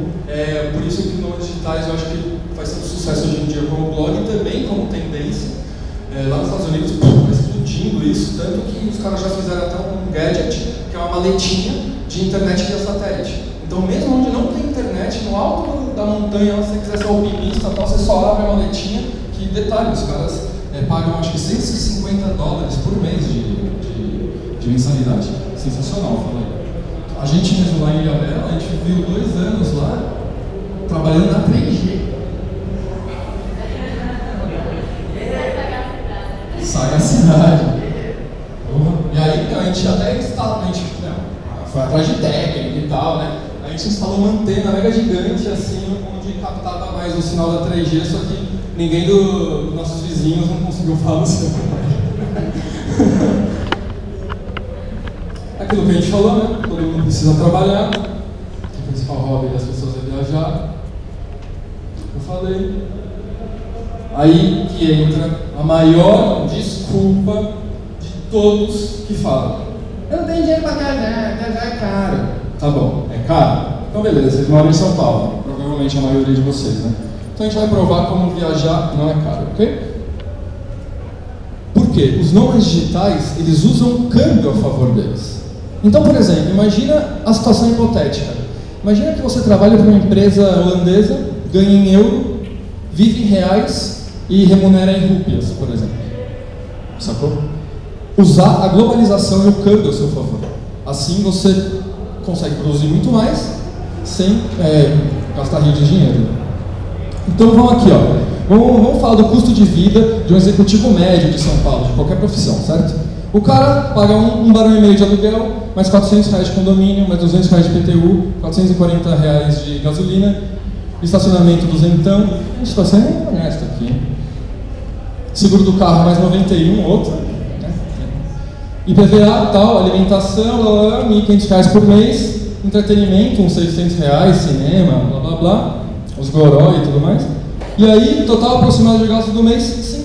por isso que nômades digitais eu acho que faz tanto sucesso hoje em dia como blog e também como tendência. Lá nos Estados Unidos está explodindo isso, tanto que os caras já fizeram até um gadget, que é uma maletinha de internet via satélite. Então, mesmo onde não tem internet, no alto da montanha, se você quiser ser alpinista, você só abre a maletinha, que detalhe, os caras pagam acho que $150 por mês de mensalidade. Sensacional, falei. A gente mesmo lá em Ilhabela, a gente viveu 2 anos lá trabalhando na 3G. Sagacidade. E aí a gente até instalou, a gente foi atrás de técnica e tal, né? A gente instalou uma antena mega gigante assim, onde captava mais o sinal da 3G, só que ninguém dos nossos vizinhos não conseguiu falar no celular. Aquilo que a gente falou, né? Todo mundo precisa trabalhar. O principal hobby das pessoas é viajar. Eu falei. Aí que entra a maior desculpa de todos que falam. Eu não tenho dinheiro para viajar é caro. Tá bom, é caro? Então beleza, vocês moram em São Paulo, provavelmente a maioria de vocês, né? Então a gente vai provar como viajar não é caro, ok? Por quê? Os nômades digitais, eles usam câmbio a favor deles. Então, por exemplo, imagina a situação hipotética. Imagina que você trabalha para uma empresa holandesa, ganha em euro, vive em reais e remunera em rúpias, por exemplo. Sacou? Usar a globalização e o câmbio a seu favor. Assim você consegue produzir muito mais sem gastar rio de dinheiro. Então vamos aqui, ó. Vamos falar do custo de vida de um executivo médio de São Paulo, de qualquer profissão, certo? O cara paga $1,5 barão de aluguel, mais R$400 de condomínio, mais R$200 de PTU, R$440 de gasolina, estacionamento duzentão. A gente está sendo honesto aqui, hein? Seguro do carro mais 91, outro. Né? IPVA, tal, alimentação, R$1.500 por mês, entretenimento, uns R$600, cinema, blá blá blá, os goró e tudo mais. E aí, total aproximado de gasto do mês,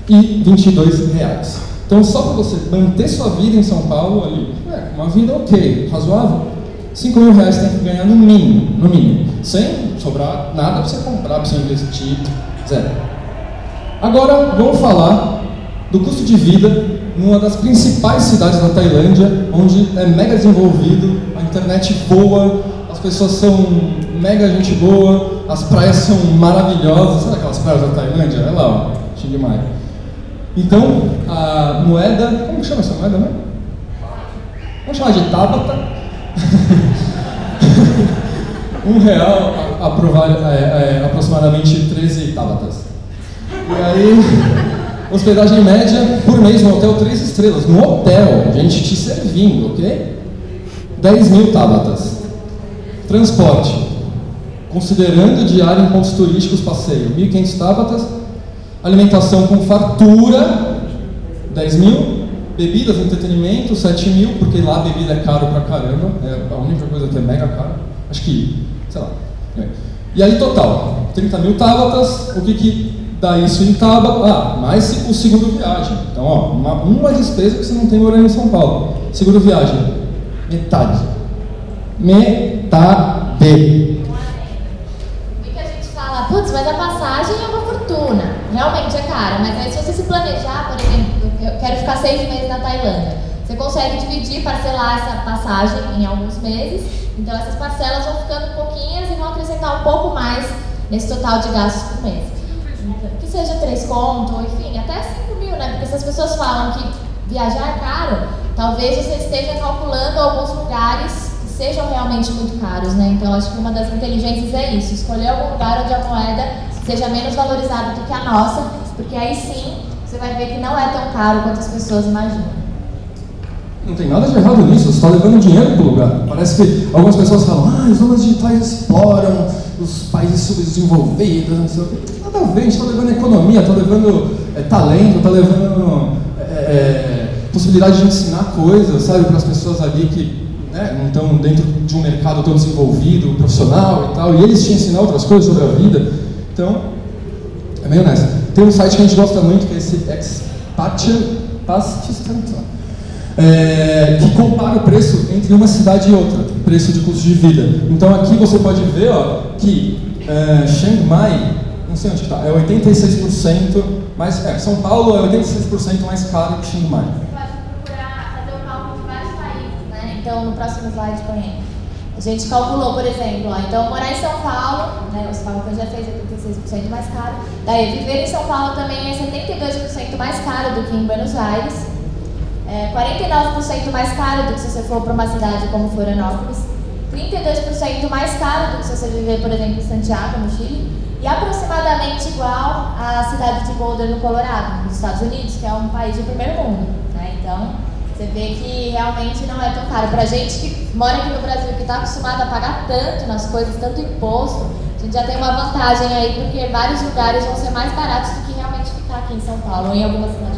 R$5,22. Então, só para você manter sua vida em São Paulo, ali, uma vida ok, razoável, R$5.000 tem que ganhar no mínimo, sem sobrar nada para você comprar, para você investir, zero. Agora, vamos falar do custo de vida numa das principais cidades da Tailândia, onde é mega desenvolvido, a internet boa, as pessoas são mega gente boa, as praias são maravilhosas. Sabe aquelas praias da Tailândia? É lá, ó, Chiang Mai. Então, a moeda... Como chama essa moeda, né? Vamos chamar de tábata. R$1, aproximadamente 13 tábatas. E aí, hospedagem média por mês no hotel 3 estrelas. No hotel, gente te servindo, ok? 10.000 tábatas. Transporte. Considerando diária em pontos turísticos, passeio, 1.500 tábatas. Alimentação com fartura, 10.000. Bebidas, entretenimento, 7.000, porque lá a bebida é caro pra caramba. É a única coisa que é mega caro. Acho que, sei lá. E aí, total, 30.000 tábatas. O que dá isso em tábata? Mais o seguro viagem. Então, ó, uma despesa que você não tem morando em São Paulo. Seguro viagem, metade. Metade. Muita gente fala, putz, mas a passagem é uma fortuna. Realmente é cara, mas aí se você se planejar, por exemplo, eu quero ficar 6 meses na Tailândia, você consegue dividir, parcelar essa passagem em alguns meses, então essas parcelas vão ficando pouquinhas e vão acrescentar um pouco mais nesse total de gastos por mês. Então, que seja 3 conto, ou enfim, até 5.000, né? Porque se as pessoas falam que viajar é caro, talvez você esteja calculando alguns lugares que sejam realmente muito caros, né? Então acho que uma das inteligências é isso, escolher algum lugar onde a moeda seja menos valorizada do que a nossa, porque aí sim você vai ver que não é tão caro quanto as pessoas imaginam. Não tem nada de errado nisso, você está levando dinheiro para o lugar. Parece que algumas pessoas falam, os nômades digitais exploram os países subdesenvolvidos, não sei o quê. Nada a ver, a gente está levando economia, está levando talento, está levando possibilidade de ensinar coisas, sabe, para as pessoas ali que não estão dentro de um mercado tão desenvolvido, profissional e tal, e eles te ensinam outras coisas sobre a vida. Então, é meio nessa. Tem um site que a gente gosta muito, que é esse Expatriate, que compara o preço entre uma cidade e outra, preço de custo de vida. Então aqui você pode ver que Chiang Mai, não sei onde está, é 86% mais... São Paulo é 86% mais caro que Chiang Mai. Você pode procurar fazer o cálculo de vários países, né? Então no próximo slide põe aí. A gente calculou, por exemplo, então morar em São Paulo, né, os Paulo que eu já fez é 36% mais caro. Daí viver em São Paulo também é 72% mais caro do que em Buenos Aires. 49% mais caro do que se você for para uma cidade como Florianópolis. 32% mais caro do que se você viver, por exemplo, em Santiago, no Chile. E aproximadamente igual à cidade de Boulder, no Colorado, nos Estados Unidos, que é um país de primeiro mundo, né? Então, você vê que realmente não é tão caro. Pra gente que mora aqui no Brasil, que está acostumado a pagar tanto nas coisas, tanto imposto, a gente já tem uma vantagem aí, porque vários lugares vão ser mais baratos do que realmente ficar aqui em São Paulo ou em alguma cidade.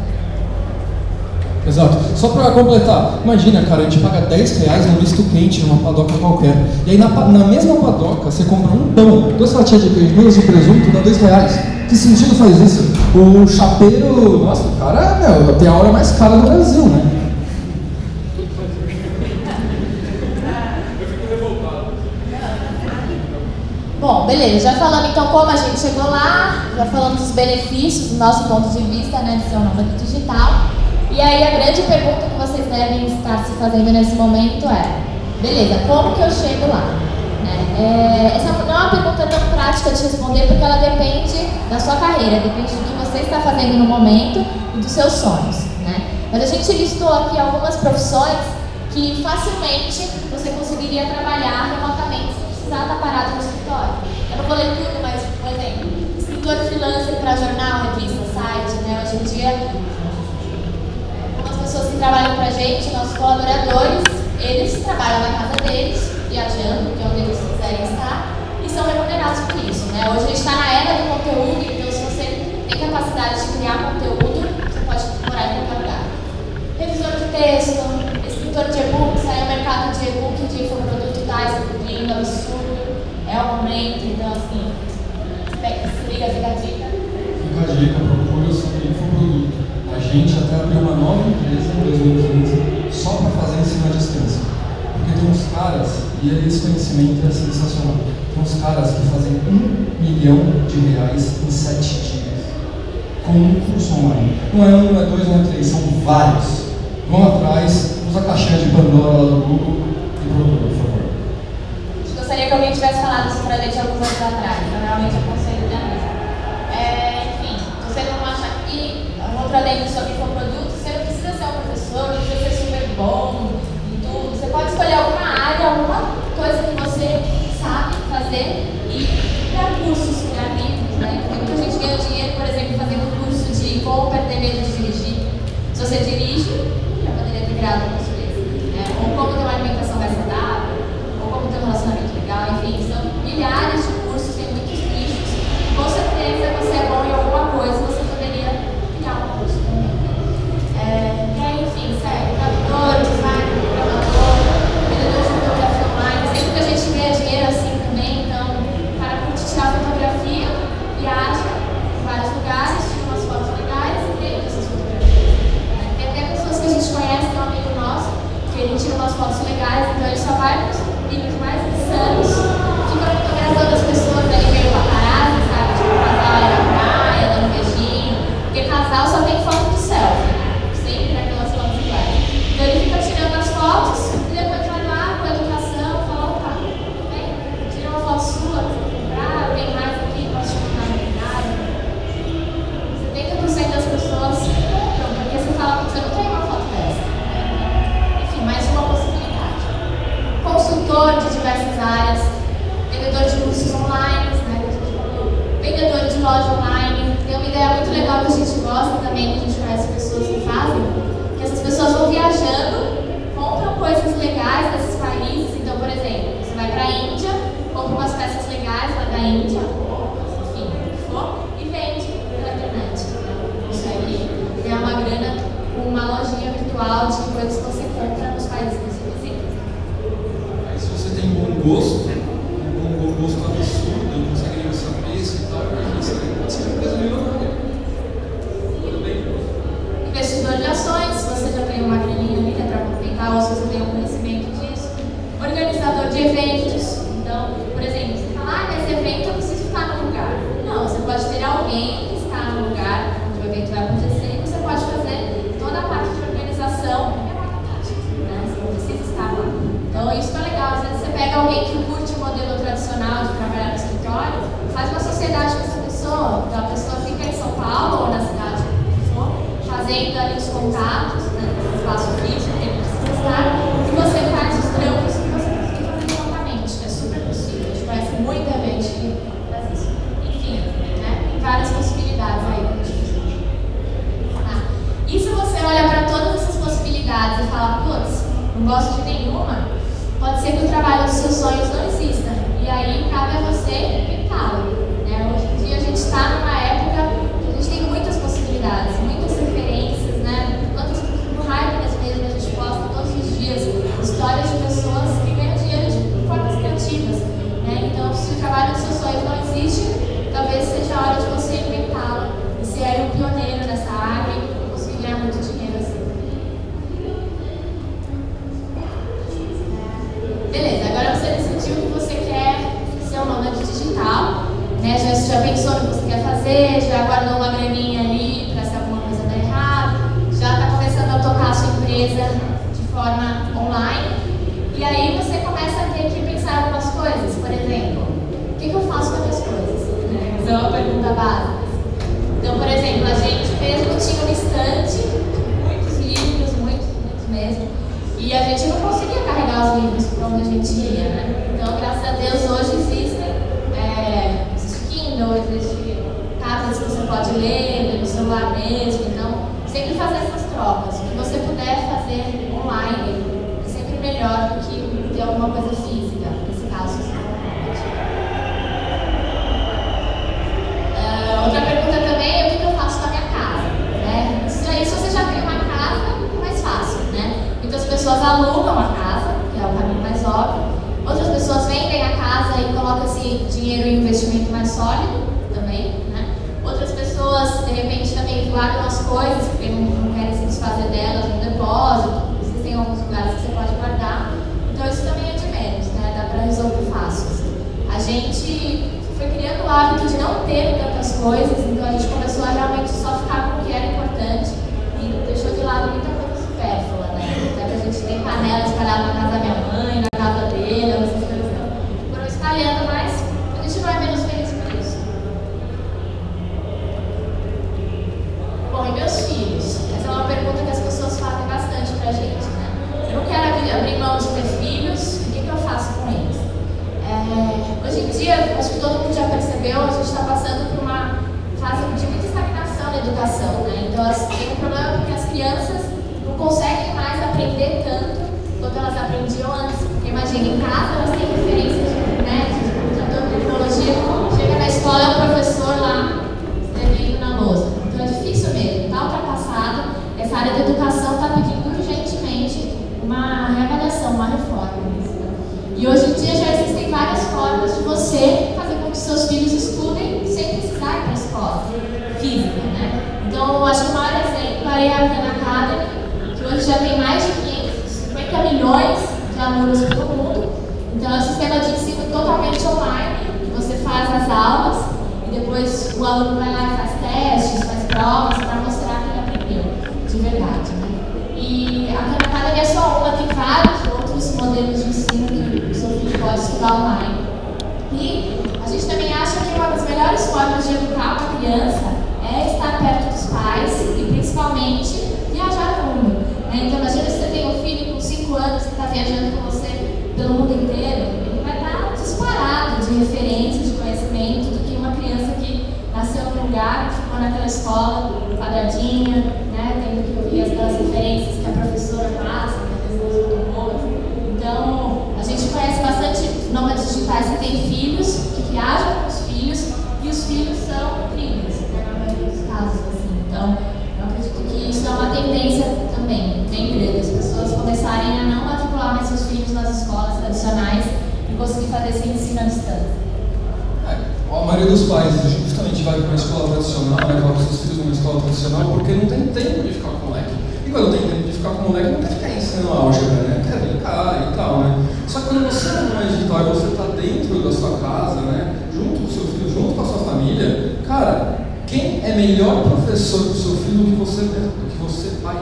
Exato. Só pra completar, imagina, cara, a gente paga R$10 num misto quente numa padoca qualquer. E aí na mesma padoca você compra um pão, 2 fatias de queijo, 2 de presunto, dá R$2. Que sentido faz isso? O chapeiro, nossa, o cara, meu, tem a hora mais cara do Brasil, né? Bom, beleza, já falando então como a gente chegou lá, já falamos dos benefícios do nosso ponto de vista, né, de ser um nômade digital. E aí a grande pergunta que vocês devem estar se fazendo nesse momento é, beleza, como que eu chego lá? Né? Essa não é uma pergunta tão prática de responder porque ela depende da sua carreira, depende do que você está fazendo no momento e dos seus sonhos. Né? Mas a gente listou aqui algumas profissões que facilmente você conseguiria trabalhar remotamente sem precisar estar parado no escritório. Eu não vou ler tudo, mas, por exemplo, escritor freelancer para jornal, revista, site, né? Hoje em dia, algumas pessoas que trabalham para a gente, nossos colaboradores, eles trabalham na casa deles, viajando, que é onde eles quiserem estar, e são remunerados por isso. Né? Hoje a gente está na era do conteúdo, então se você tem capacidade de criar conteúdo, você pode morar em qualquer lugar. Revisor de texto, escritor de e-book, sai o mercado de e-book de infoproduto está explodindo, absurdo, é o momento, então assim, se liga, fica a dica. Fica a dica, procura sobre infoproduto. A gente até abriu uma nova empresa em 2015 só para fazer ensino à distância. Porque tem uns caras, e esse conhecimento é sensacional, tem uns caras que fazem R$1 milhão em 7 dias. Com um curso online. Não é um, não é dois, não é três, são vários. Vão atrás, usa a caixinha de Pandora lá do Google e procura, por favor. Gostaria que alguém tivesse falado isso pra gente alguns anos atrás, eu realmente aconselho também. Enfim, você não acha que, um outro adendo sobre infoprodutos, você não precisa ser um professor, não precisa ser super bom em tudo, você pode escolher alguma área, alguma coisa que você sabe fazer e criar cursos, criar livros, né? Tem muita gente ganha dinheiro, por exemplo, fazendo curso de como perder medo de dirigir. Se você dirige, já poderia ter criado um curso desse, né? Ou como ter uma alimentação mais saudável, ou como ter um relacionamento legal, enfim, são milhares de cursos, tem muitos nichos. Com certeza você é bom em alguma coisa, você poderia criar um curso também. E aí, enfim, sério, tradutor, designer, programador, vendedor de fotografia online, sempre que a gente ganha dinheiro assim também, então, para curtir tirar fotografia, viaja em vários lugares, tira umas fotos legais e vende essas fotografias. Tem até pessoas que a gente conhece, tem um amigo nosso, que ele tira umas fotos legais, então ele só vai para os livros mais insanos, fica fotografando as pessoas ali meio paparazzi, sabe? Tipo, o casal ali na praia, dando um beijinho, porque casal só tem foto de selfie, sempre naquelas fotos iguais. Então ele fica tirando as fotos e depois vai lá com a educação, fala, opa, vem, tira uma foto sua, que você comprar, tem mais aqui, posso te mandar no verdade. 70% das pessoas compram, porque você fala, você não tem uma foto dessa. Enfim, mais uma possibilidade. Consultor de diversas áreas, vendedor de cursos online, né, que a gente falou, vendedor de loja online. Tem uma ideia muito legal que a gente gosta também, que a gente conhece pessoas que fazem, que essas pessoas vão viajando, compram coisas legais desses países. Então, por exemplo, você vai para a Índia, compra umas peças legais lá da Índia, enfim, o que for, e vende pela internet. Consegue ganhar uma grana com uma lojinha virtual de coisas que você compra nos países que você visita. Aí se você tem bom gosto absurdo, consegue negociar preço e tal, você pode ser uma empresa milionária. Tudo bem? Investidor de ações, se você já tem uma graninha ali, né, para complementar, ou se você tem um conhecimento disso. Organizador de eventos. Então, por exemplo, você fala, mas evento eu preciso estar no lugar. Não, você pode ter alguém que está no lugar onde o evento vai acontecer e você pode fazer toda a parte de organização remotamente, né? Você não precisa estar lá. Então, isso é legal. Às vezes você pega alguém que curte o modelo tradicional de trabalhar no escritório, faz uma sociedade com essa pessoa. Então, a pessoa fica em São Paulo ou na cidade que for, fazendo ali os contatos, né, nesse espaço físico que ele precisa estar, e você faz os trampos que você consegue fazer remotamente, que é super possível. A gente conhece muita gente que faz isso. Enfim, né, tem várias possibilidades aí pra gente fazer. E se você olha para todas essas possibilidades e fala, putz, não gosto de nenhuma, pode ser que o trabalho dos seus sonhos não exista. E aí cabe a você inventá-lo. Né? Hoje em dia a gente está numa época que a gente tem muitas possibilidades, muitas referências, né? Quantas no raio mesmo. Então, sempre fazer essas trocas. O que você puder fazer online é sempre melhor do que ter alguma coisa física, nesse caso. Outra pergunta também é o que eu faço com a minha casa, né? Se você já tem uma casa, é mais fácil, né? Muitas pessoas alugam a casa, que é o caminho mais óbvio. Outras pessoas vendem a casa e colocam esse dinheiro em investimento mais sólido também, né? Outras pessoas, de repente, também guardam as coisas porque não querem se desfazer delas no depósito. Existem alguns lugares que você pode guardar. Então isso também é de menos, né? Dá para resolver fácil. A gente foi criando o hábito de não ter tantas coisas, então a gente começou a realmente só ficar com o que era importante e deixou de lado muita coisa supérflua, né? Até que a gente tem panela espalhada na casa da minha mãe, na casa dele, essas coisas foram espalhando, mas a gente não é menos feliz por isso. Bom, e meus filhos? Essa é uma pergunta que as pessoas fazem bastante pra gente, né? Eu não quero abrir mão de ter filhos, o que eu faço com eles? Hoje em dia, acho que todo mundo já percebeu, a gente está passando por uma fase de muita estagnação na educação, né? Então, tem um problema porque as crianças não conseguem mais aprender tanto quanto elas aprendiam antes. Porque imagina, em casa elas têm referências de internet, de computador, de tecnologia, chega na escola é o professor lá escrevendo na lousa. Então é difícil mesmo, está ultrapassado. Essa área da educação está pedindo urgentemente uma reavaliação, uma reforma. E hoje em dia já existem várias formas de você fazer com que seus filhos estudem sem precisar ir para a escola física, né? Então, eu acho que o maior exemplo é a Khan Academy, que hoje já tem mais de 550 milhões de alunos pelo mundo. Então, é um sistema de ensino totalmente online, que você faz as aulas e depois o aluno vai lá e faz testes, faz provas para mostrar que ele aprendeu de verdade, né? E a Khan Academy é só uma, tem vários outros modelos de ensino que o seu filho pode estudar online. E a gente também acha que uma das melhores formas de educar uma criança é estar perto dos pais e principalmente viajar no mundo. Então imagina se você tem um filho com 5 anos que está viajando com você pelo mundo inteiro, ele vai estar disparado de referências, de conhecimento do que uma criança que nasceu num lugar, ficou naquela escola quadradinha, né, tendo que ouvir aquelas referências que a professora passa, que às vezes não são muito boas. Então, a gente conhece bastante nômades digitais que têm filhos, que viajam com os filhos, e os filhos são incríveis, né, na maioria dos casos, assim. Então, eu acredito que isso é uma tendência também, bem grande, as pessoas começarem a não matricular mais seus filhos nas escolas tradicionais e conseguir fazer esse ensino à distância. A maioria dos pais justamente vai para uma escola tradicional, né, coloca seus filhos numa escola tradicional porque não tem tempo de ficar com o moleque. E quando tem tempo de ficar com o moleque, não quer ficar ensinando álgebra, né? Quer brincar e tal, né? Só que quando você não é digital e você está dentro da sua casa, né, junto com o seu filho, junto com a sua família, cara, quem é melhor professor para o seu filho do que você pai,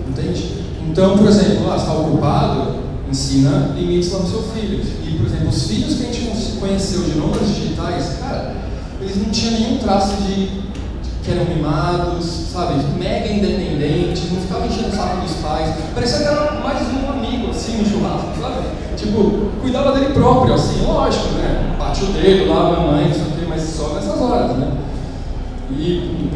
entende? Então, por exemplo, você está ocupado, ensina limites lá no seu filho. E, por exemplo, os filhos que a gente conheceu de nômades digitais, cara, eles não tinham nenhum traço de que eram mimados, sabe, mega independentes, não ficavam enchendo o saco dos pais. Parecia que era mais um amigo, assim, no churrasco, sabe? Tipo, cuidava dele próprio, assim, lógico, né? Bate o dedo lá, mamãe, não sei o que, mas só nessas horas, né? E,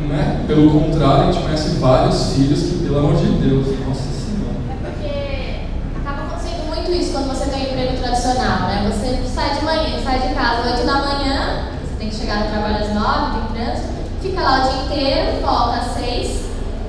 né, pelo contrário, a gente conhece vários filhos que, pelo amor de Deus, nossa senhora. É porque acaba acontecendo muito isso quando você tem um emprego tradicional, né? Você sai de manhã, sai de casa às 8 da manhã, você tem que chegar no trabalho às 9, tem trânsito, fica lá o dia inteiro, volta às 6,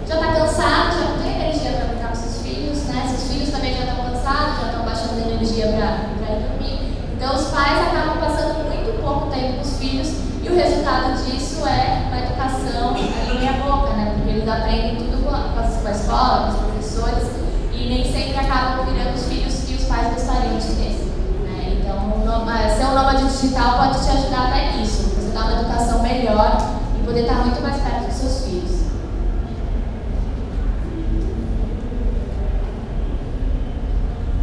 já está cansado, já não tem energia para brincar com seus filhos, né? Seus filhos também já estão cansados, já estão baixando energia para ir dormir. Então os pais acabam passando muito pouco tempo com os filhos e o resultado disso é uma educação ali meia boca, né? Porque eles aprendem tudo com a escola, com os professores e nem sempre acabam virando os filhos que os pais gostariam de ter, né? Então ser um nômade digital pode te ajudar até nisso, você dar uma educação melhor e poder estar muito mais perto dos seus filhos.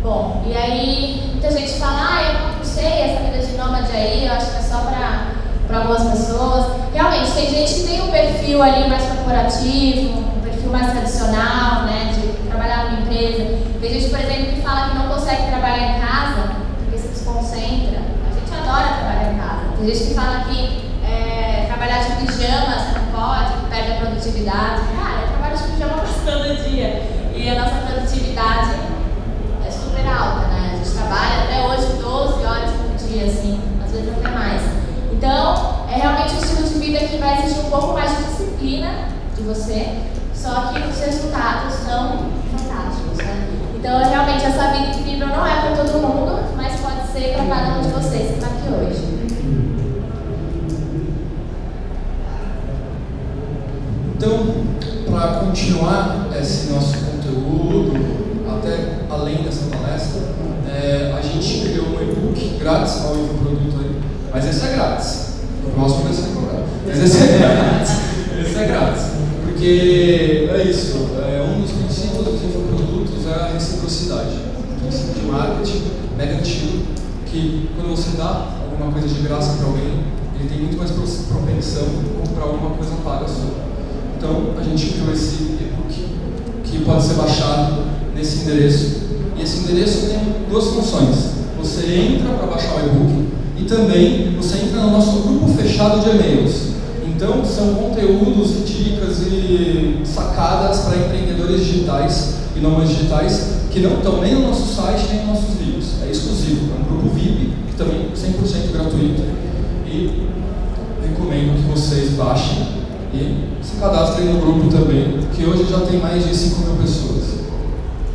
Bom, e aí muita gente fala, eu não sei, essa vida de nômade aí, eu acho que é só para algumas pessoas. Realmente, tem gente que tem um perfil ali mais corporativo, um perfil mais tradicional, né, de trabalhar numa empresa. Tem gente, por exemplo, que fala que não consegue trabalhar em casa porque se desconcentra. A gente adora trabalhar em casa. Tem gente que fala que trabalhar de pijama você não pode, que perde a produtividade. produtividade. Cara, eu trabalho de pijama quase todo dia. E a nossa produtividade é super alta, né? A gente trabalha até hoje 12 horas por dia, assim, às vezes até mais. Então, é realmente um estilo de vida que vai exigir um pouco mais de disciplina de você, só que os resultados são fantásticos, né? Então, realmente, essa vida incrível não é para todo mundo, mas pode ser para cada um de vocês que está aqui hoje. Então, para continuar esse nosso conteúdo, até além dessa palestra, a gente criou um e-book grátis, ao produto aí, mas esse é grátis. O próximo vai ser cobrado. Mas esse é grátis. Esse é grátis. Porque é isso, um dos princípios dos infoprodutos é a reciprocidade. Um princípio de marketing mega antigo, que quando você dá alguma coisa de graça para alguém, ele tem muito mais propensão a comprar alguma coisa paga sua. Então, a gente criou esse e-book que pode ser baixado nesse endereço. E esse endereço tem duas funções. Você entra para baixar o e-book e também você entra no nosso grupo fechado de e-mails. Então, são conteúdos e dicas e sacadas para empreendedores digitais e nômades digitais que não estão nem no nosso site nem nos nossos livros. É exclusivo, é um grupo VIP, que também é 100% gratuito. E recomendo que vocês baixem e se cadastrem no grupo também, que hoje já tem mais de 5.000 pessoas.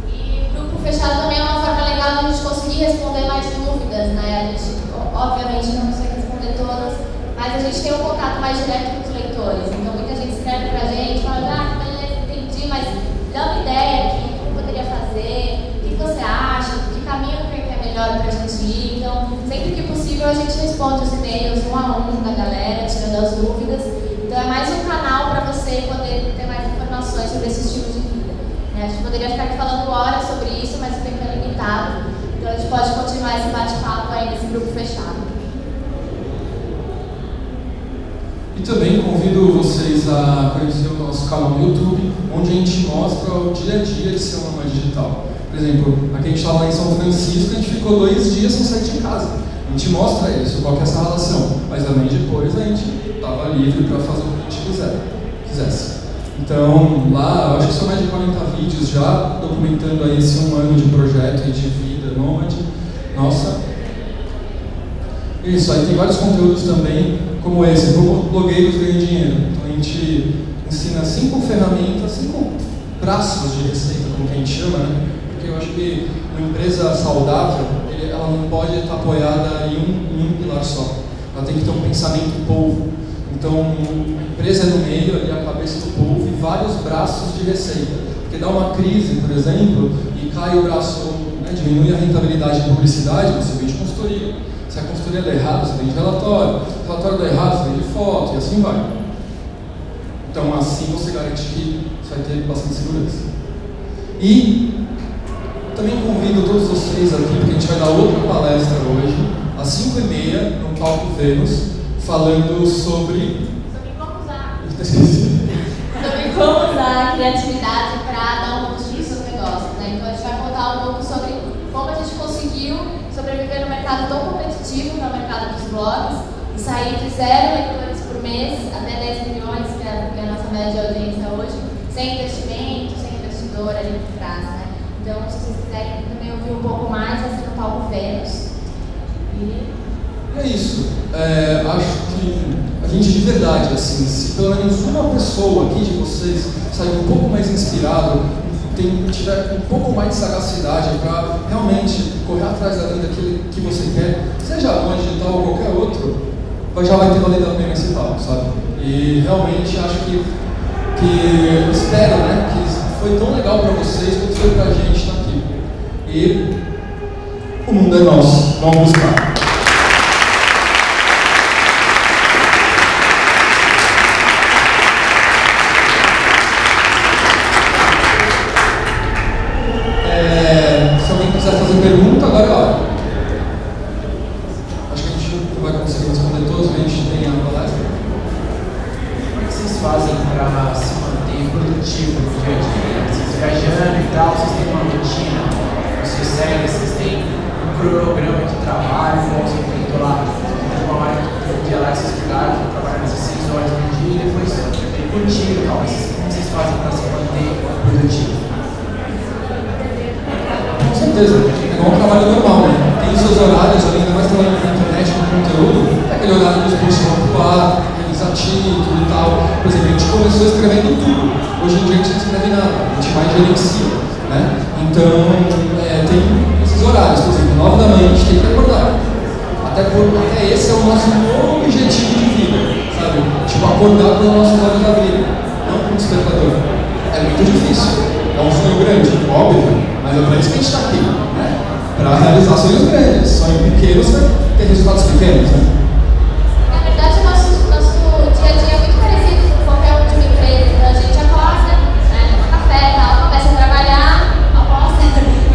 E o grupo fechado também é uma forma legal de a gente conseguir responder mais dúvidas, né? A gente, obviamente, não consegue responder todas, mas a gente tem um contato mais direto com os leitores. Então, muita gente escreve pra gente, fala, beleza, entendi, mas dá uma ideia aqui, como poderia fazer, o que você acha, que caminho que é melhor pra gente ir. Então, sempre que possível, a gente responde os e-mails um a um da galera, tirando as dúvidas. Então é mais um canal para você poder ter mais informações sobre esse estilo de vida. A gente poderia ficar aqui falando horas sobre isso, mas o tempo é limitado. Então a gente pode continuar esse bate-papo aí nesse grupo fechado. E também convido vocês a conhecer o nosso canal no YouTube, onde a gente mostra o dia a dia de ser um nômade digital. Por exemplo, aqui a gente estava lá em São Francisco, a gente ficou 2 dias sem sair de casa. A gente mostra isso, qual que é essa relação. Mas também depois a gente estava livre para fazer o que a gente quisesse. Então, lá, eu acho que são mais de 40 vídeos já documentando aí esse 1 ano de projeto e de vida nômade. Nossa. Isso, aí tem vários conteúdos também, como esse, como blogueiros ganham dinheiro. Então a gente ensina 5 ferramentas, 5 braços de receita, como que a gente chama, né? Porque eu acho que uma empresa saudável, ela não pode estar apoiada em um pilar só. Ela tem que ter um pensamento polvo. Então, a empresa é no meio, ali a cabeça do povo e vários braços de receita. Porque dá uma crise, por exemplo, e cai o braço, né, diminui a rentabilidade de publicidade, você vende consultoria. Se a consultoria der errado, você vende relatório. Se o relatório der errado, você vende foto, e assim vai. Então, assim você garante que você vai ter bastante segurança. E também convido todos vocês aqui, porque a gente vai dar outra palestra hoje, às 5h30, no Palco Vênus, falando sobre como usar a criatividade para dar um boost nos seus negócios, né? Então a gente vai contar um pouco sobre como a gente conseguiu sobreviver no mercado tão competitivo, que é o mercado dos blogs, e sair de 0 leitores por mês até 10 milhões, que é a nossa média de audiência hoje, sem investimento, sem investidor ali por trás, né? Então, se vocês quiserem também ouvir um pouco mais, vai ser no Palco Vênus. É isso. Acho que a gente de verdade, assim, se pelo menos uma pessoa aqui de vocês sair um pouco mais inspirado, tiver um pouco mais de sagacidade para realmente correr atrás da vida que você quer, seja onde digital ou qualquer outro, já vai ter valido a pena esse papo, sabe? E realmente acho que espero, né, que foi tão legal para vocês quanto foi pra gente estar aqui. E o mundo é nosso, vamos buscar. Se alguém quiser fazer pergunta, agora é hora. Acho que a gente não vai conseguir responder todos, a gente tem a palestra. Como é que vocês fazem para se manter produtivo no dia a dia? Vocês viajando e tal, vocês têm uma rotina, vocês seguem, vocês têm um cronograma de trabalho, como você tentou lá, uma hora que dia lá que vocês pegaram, trabalhando essas 6 horas no dia e depois tem rotina e tal. certeza. É igual um trabalho normal, né? Tem os seus horários, ainda mais trabalhando na internet, com conteúdo, é aquele horário dos posts vão pro ar, aqueles artigos e tal. Por exemplo, a gente começou escrevendo tudo. Hoje em dia a gente não escreve nada, a gente mais gerencia, né? Então, tem esses horários, por exemplo, 9 da manhã a gente tem que acordar. Até esse é o nosso objetivo de vida, sabe? Tipo, acordar para os nossos olhos abrirem, não com o despertador. É muito difícil, é um sonho grande, óbvio, mas é para isso que a gente está aqui, né? Para realizar sonhos grandes, sonhos pequenos para ter resultados pequenos, né? Na verdade, o nosso dia a dia é muito parecido com qualquer outra empresa. Então, a gente acorda, né, toma café e tal, começa a trabalhar, almoça e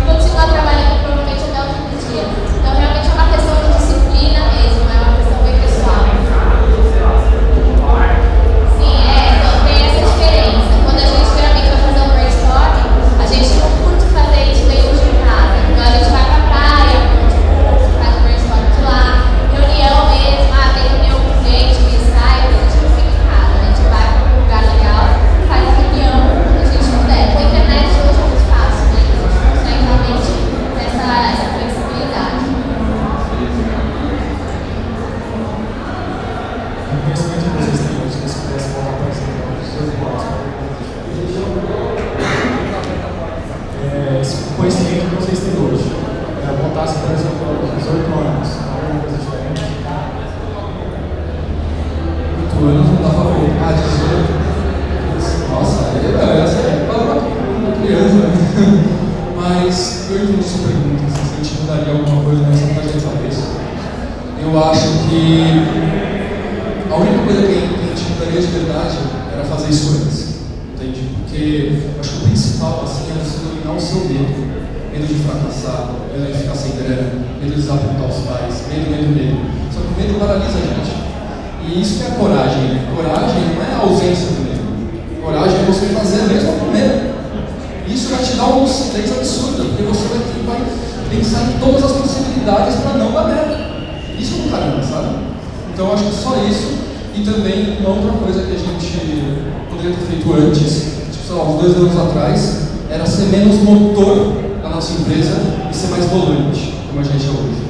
continua trabalhando provavelmente até o fim do dia. Então, realmente é uma questão de disciplina mesmo, é uma questão bem pessoal. Sim, então tem essa diferença. Quando a gente geralmente vai fazer um brainstorming, a gente não curte fazer isso dentro de casa. Então, a gente vai pra praia, faz o brainstorming de lá, reunião mesmo, tem reunião com o cliente, que sai, a gente não fica em casa, a gente vai para um lugar legal, faz a reunião, a gente puder. Com a internet hoje é muito fácil, né? A gente consegue realmente essa flexibilidade. O conhecimento que vocês têm hoje, se vocês pudessem falar para os seus irmãos, esse conhecimento que vocês têm hoje, voltasse, por exemplo, aos 18 anos, alguma coisa diferente? 8 anos não dá pra ver. 18. Nossa, essa é uma criança, né? Mas eu entendi sua pergunta, se a gente mudaria alguma coisa nessa trajetória. Eu acho que a única coisa que a gente mudaria de verdade era fazer isso antes, entende? Porque eu acho que o principal assim, é você dominar o seu medo. Medo de fracassar, medo de ficar sem grana, medo de desapontar os pais, medo. Só que o medo paralisa a gente. E isso que é a coragem, né? Coragem não é a ausência do medo. Coragem é você fazer mesmo com medo. Isso vai te dar uma lucidez absurda, porque você vai pensar em todas as possibilidades para não dar merda. Isso é um caramba, sabe? Então eu acho que só isso, e também uma outra coisa que a gente poderia ter feito antes, tipo, sei lá, uns 2 anos atrás, era ser menos motor da nossa empresa e ser mais volante, como a gente é hoje.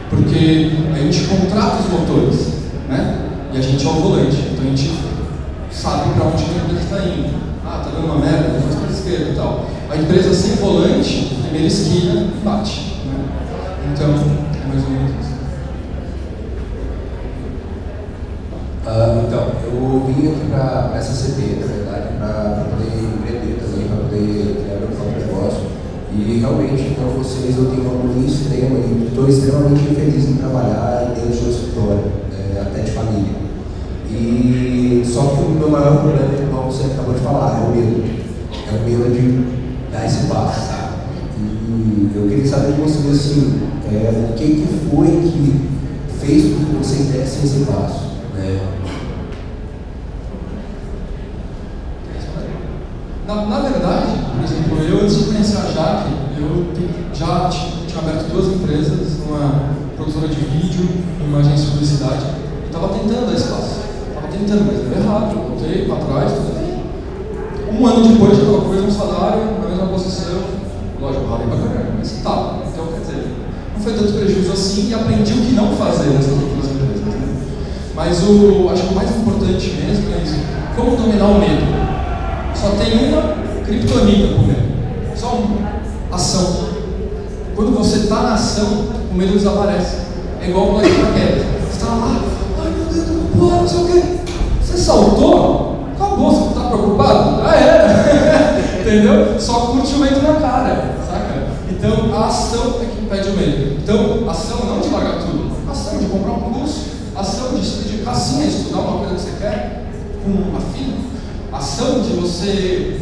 Porque a gente contrata os motores, né? E a gente é o volante, então a gente sabe para onde a empresa está indo. Tá dando uma merda, depois para a esquerda e tal. A empresa sem volante, primeira esquina, bate, né? Então, é mais ou menos isso. Então, eu vim aqui para essa CP, na verdade, para poder empreender também, para poder criar meu próprio negócio. E realmente, com vocês, eu tenho um amor extremo e estou extremamente feliz em trabalhar dentro do seu escritório, até de família. E só que o meu maior problema, como você acabou de falar, é o medo. É o medo de dar esse passo, sabe? E eu queria saber de você, assim, o que foi que fez com que você desse esse passo, né? Na verdade, por exemplo, eu antes de conhecer a Jaque, eu já tinha aberto 2 empresas, uma produtora de vídeo e uma agência de publicidade, e estava tentando dar espaço. Estava tentando, mas deu errado, eu voltei para trás, tudo bem. 1 ano depois já estava com o mesmo salário, na mesma posição, lógico, ralei pra caramba, mas tá, então quer dizer, não foi tanto prejuízo assim e aprendi o que não fazer nessas outras empresas, né? Mas acho que o mais importante mesmo é isso, como dominar o medo. Só tem uma criptonita pro medo, só uma, ação. Quando você está na ação, o medo desaparece. É igual o de paraquedas. Você está lá, ai meu Deus, não sei o quê. Você saltou, acabou, você não está preocupado? Já era. Entendeu? Só curte o medo na cara, saca? Então a ação é que impede o medo. Então, ação não de largar tudo, ação de comprar um curso, ação de se dedicar sim a estudar uma coisa que você quer, com afinco. Ação de você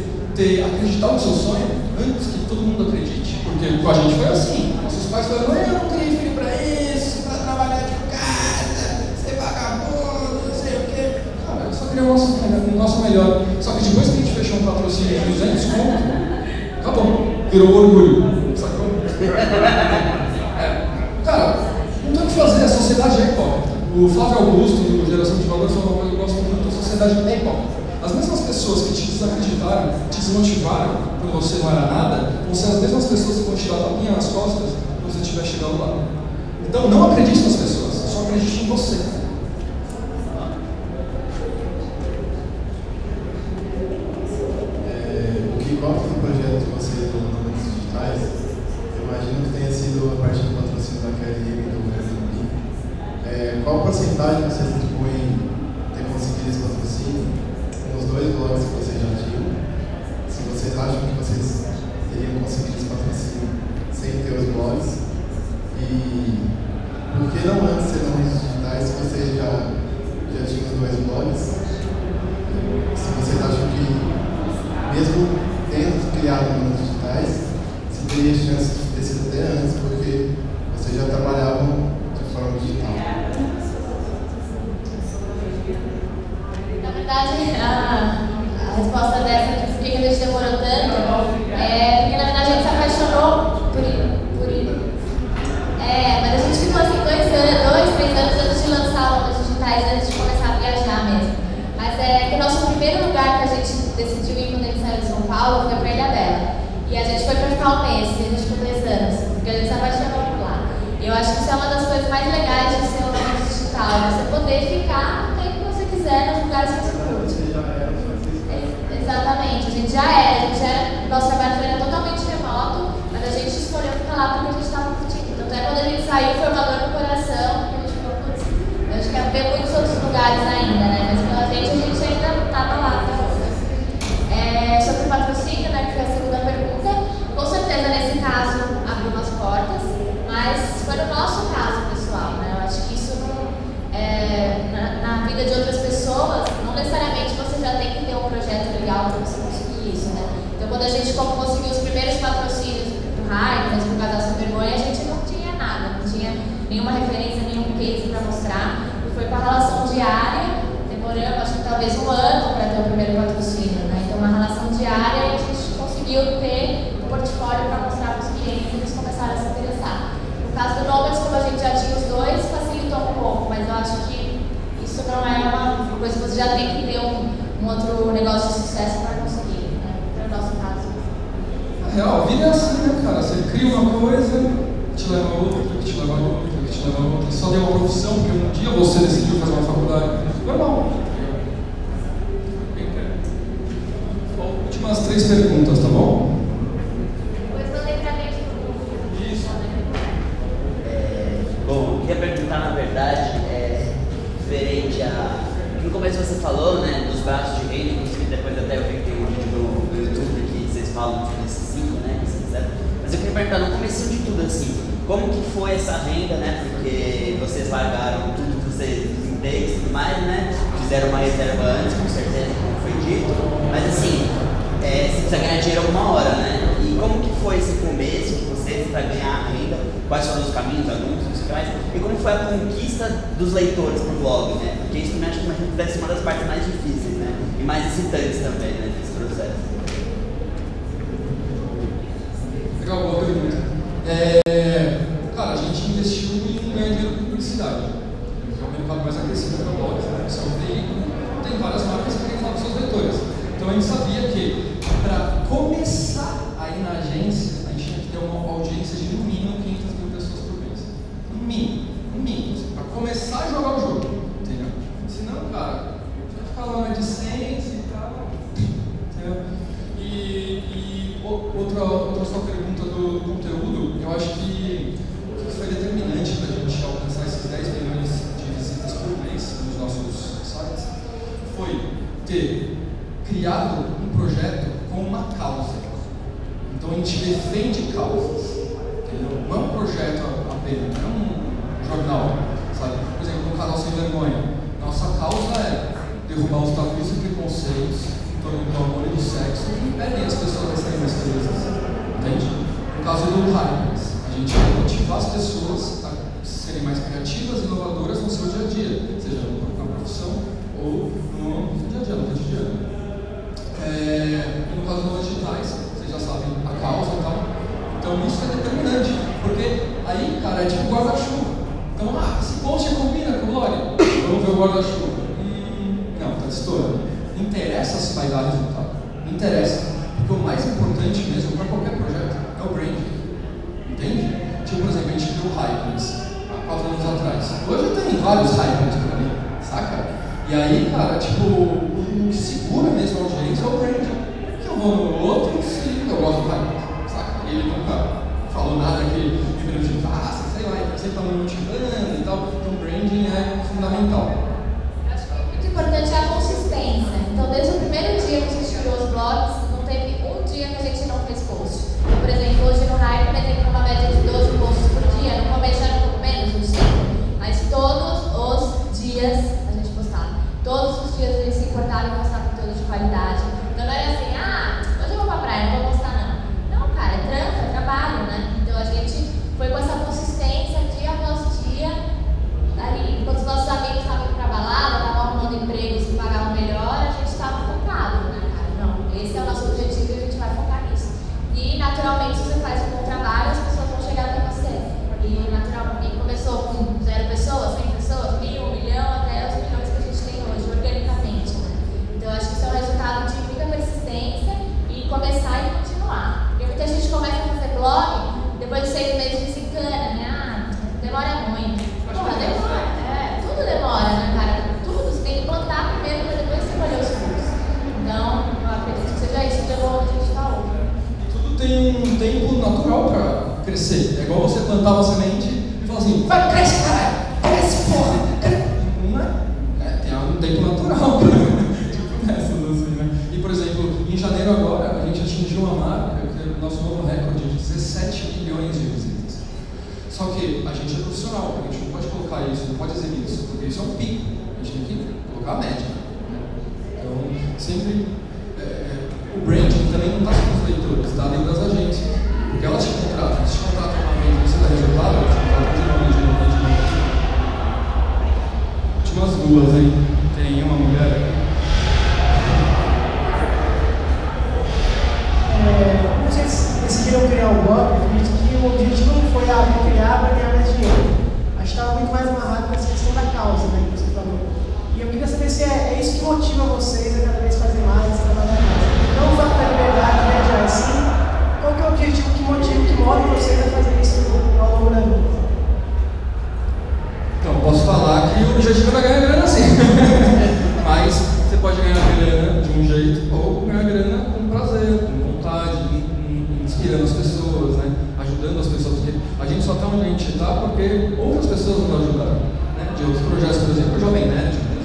acreditar no seu sonho antes que todo mundo acredite. Porque com a gente foi assim. Nossos pais falaram, eu não criei filho pra isso, pra trabalhar de casa, ser vagabundo, não sei o quê. Cara, eu só queria o nosso melhor. Só que depois que a gente fechou um patrocínio de 200 conto, acabou. Virou orgulho. Sacou? Cara, não tem o que fazer, a sociedade é hipócrita. O Flávio Augusto, do Geração de Valor, falou uma coisa que eu gosto muito, a sociedade é hipócrita. As mesmas pessoas que te desacreditaram, te desmotivaram quando você não era nada, vão ser as mesmas pessoas que vão te dar tapinha nas costas quando você estiver chegando lá. Então não acredite nas pessoas, só acredite em você. O que conta no projeto de vocês do Nômades Digitais, eu imagino que tenha sido a partir do patrocínio da KLM e do Airbnb. Qual porcentagem vocês atribuem ter conseguido esse patrocínio com os 2 blogs que vocês já tinham? Se vocês acham que vocês teriam conseguido esse patrocínio sem ter os blogs? E por que não antes ser Nômades Digitais se vocês já tinham os 2 blogs? Se vocês acham que, mesmo tendo criado Nômades Digitais, se teria chance de ter sido até antes, porque vocês já trabalhavam de forma digital? Na verdade, a resposta dessa, por que a gente demorou tanto, é porque na verdade a gente se apaixonou por mas a gente ficou assim 2 anos, 3 anos antes de lançar Nômades Digitais, antes de começar a viajar mesmo. Mas que o nosso primeiro lugar que a gente decidiu ir quando a gente saiu de São Paulo foi para Ilhabela. E a gente foi para ficar 1 mês, e a gente ficou 2 anos, porque a gente se apaixonou por lá. E eu acho que isso é uma das coisas mais legais de ser um nômade digital, você poder ficar o tempo que você quiser nos lugares que você curte. Exatamente, a gente já era, nosso trabalho era totalmente remoto, mas a gente escolheu ficar lá porque a gente estava curtindo. Tanto é quando a gente saiu, foi uma dor no coração, porque a gente falou, putz, a gente quer ver muitos outros lugares ainda, né? Mas pela gente, a gente ainda estava lá. Sobre o patrocínio, né, que foi a segunda pergunta, com certeza nesse caso abriu umas portas, mas foi no nosso caso pessoal, né? Eu acho que isso na vida de outras pessoas, não necessariamente você já tem que ter um projeto legal para você conseguir isso, né? Então quando a gente conseguiu os primeiros patrocínios pro Raio, mas no Casal Sem Vergonha, a gente não tinha nada, não tinha nenhuma referência, nenhum case para mostrar, e foi com a relação diária, demoramos acho que talvez 1 ano para ter o primeiro patrocínio, né? Então uma relação diária e a gente conseguiu ter um portfólio para mostrar para os clientes e eles começaram a se interessar. No caso do Nômades, como a gente já tinha os 2, facilitou um pouco, mas eu acho que isso não é uma coisa que você já tem que ter um outro negócio de sucesso para conseguir, né? Para o nosso caso. Na real, a vida é assim, né, cara? Você cria uma coisa, te leva a outra, que te leva a outra, que te leva a outra. Só deu uma profissão, porque um dia você decidiu fazer uma faculdade. Normal. Últimas 3 perguntas, tá bom? Depois mandei pra gente pro Isso. Bom, eu queria perguntar, na verdade, referente a... No começo você falou, né, dos braços de renda, inclusive depois até eu vi que tem um vídeo no YouTube que vocês falam desses 5, né, que vocês fizeram. Mas eu queria perguntar, no começo de tudo, assim, como que foi essa renda, né, porque vocês largaram tudo que vocês empregos e tudo mais, né, fizeram uma reserva antes, com certeza, como foi dito, mas assim, você precisa ganhar dinheiro alguma hora, né, e como que foi esse começo de vocês para ganhar renda, quais foram os caminhos, anúncios, e como foi a conquista dos leitores pro blog, né, porque isso também acho que deve ser uma das partes mais difíceis, né, e mais excitantes também, né, desse processo. Legal, boa pergunta. Cara, a gente investiu em ganhar dinheiro com publicidade. É o mercado mais agressivo para blogs, né? Você é um veículo, tem várias marcas que querem falar com seus leitores. Então a gente sabia que para começar a ir na agência, a gente tinha que ter uma audiência de no mínimo 500.000 pessoas por mês. No mínimo, para começar a jogar o jogo, entendeu? Senão, cara, você vai ficar lá na AdSense e tal, entendeu? E outra sua pergunta do conteúdo, eu acho que o que foi determinante para a gente alcançar esses 10 milhões de visitas por mês nos nossos sites foi ter criado um projeto com uma causa. Então a gente defende causas, entendeu? Não é um projeto apenas, não é um jornal, sabe? Por exemplo, no Casal Sem Vergonha, nossa causa é derrubar os tabus e preconceitos em torno do amor e do sexo que impedem as pessoas a serem mais felizes, entende? No caso do Hypers, a gente vai motivar as pessoas a serem mais criativas e inovadoras no seu dia a dia, seja na profissão ou no dia a dia, no cotidiano. No caso dos digitais, vocês já sabem a causa e tal. Então isso é determinante, porque aí, cara, é tipo guarda-chuva. Então, esse post combina com o blog. Vamos ver o guarda-chuva. Não, tá destoando. Interessa interessa se vai dar resultado. Não interessa. Porque o mais importante mesmo para qualquer projeto é o brand. Entende? Tipo, por exemplo, a gente criou o Hypens há 4 anos atrás. Hoje tem vários Hypens por ali, saca? E aí, cara, tipo, o que segura mesmo a audiência é o brand. Que eu vou no outro e eu gosto do Hypens, saca? E ele nunca falou nada que me motivasse, sei lá, ele sempre tá me motivando e tal. Então, o branding é fundamental. Eu acho que o muito importante é a consistência. Então, desde o primeiro dia que a gente criou os blogs, não teve um dia que a gente não fez post. Então, por exemplo, hoje no Hype, a gente tem uma média de 12 posts por dia. No começo era um pouco menos, uns 5. Mas todos os dias a gente postava. Todos os dias a gente se importava em postar conteúdo de qualidade. Então, não era assim, hoje eu vou pra praia, não vou postar não. Não, cara, é trampo, é trabalho, né? Então, a gente foi com essa consistência dia após dia. Ali, quando os nossos amigos estavam indo pra balada, estavam arrumando empregos que pagavam melhor, a gente estava focado, né, cara? Não, esse é o nosso objetivo e a gente vai focar nisso. E, naturalmente, se você faz um bom trabalho, as pessoas vão chegar até você. E, naturalmente, começou com 0 pessoas, 100 pessoas, 1000, 1 milhão, até os milhões que a gente tem hoje, organicamente, né? Então, acho que isso é um resultado de muita persistência e começar e continuar. Porque muita gente começa a fazer blog, depois de 6 meses desencana, né? Demora muito. Porra, demora. Tudo demora, né, cara? Tudo. Você tem que plantar primeiro para depois você colher os frutos. Então, eu acredito que seja isso que levou onde a gente está hoje. Tudo tem um tempo natural para crescer. É igual você plantar uma semente e falar assim, vai, cresce, caralho! Cresce, porra! Não é? Tem um tempo natural para tipo nessas assim, né? E, por exemplo, em janeiro agora, a gente atingiu uma marca, que é o nosso novo recorde, de 17 milhões de visitas. Só que a gente é profissional, a gente não pode colocar isso, não pode exibir isso, porque isso é um pico. A gente tem que colocar a média. Né? Então, sempre o branding também não está só nos leitores, está dentro das agências. Porque elas te contratam, eles te contratam uma vez, você dá resultado, eles te contratam de novo. Últimas 2, hein? Tem uma mulher aqui. Quando vocês decidiram criar o blog, eu acredito que o objetivo não foi vou criar para ganhar mais dinheiro. Acho que estava muito mais amarrado com essa questão da causa, né, que você falou. E eu queria saber se é isso que motiva vocês a cada vez fazer mais, trabalhar mais. Não o fato da liberdade, né, já sim. Qual que é o objetivo que motiva, que move vocês a fazer isso ao longo da vida? Então, posso falar que o objetivo é ganhar grana sim. Mas você pode ganhar grana de um jeito ou ganhar grana com prazer, com vontade, inspirando as pessoas, né? Ajudando as pessoas. Porque a gente só está onde a gente está porque outras pessoas nos ajudaram. Né? De outros projetos, por exemplo, o Jovem Nerd, né?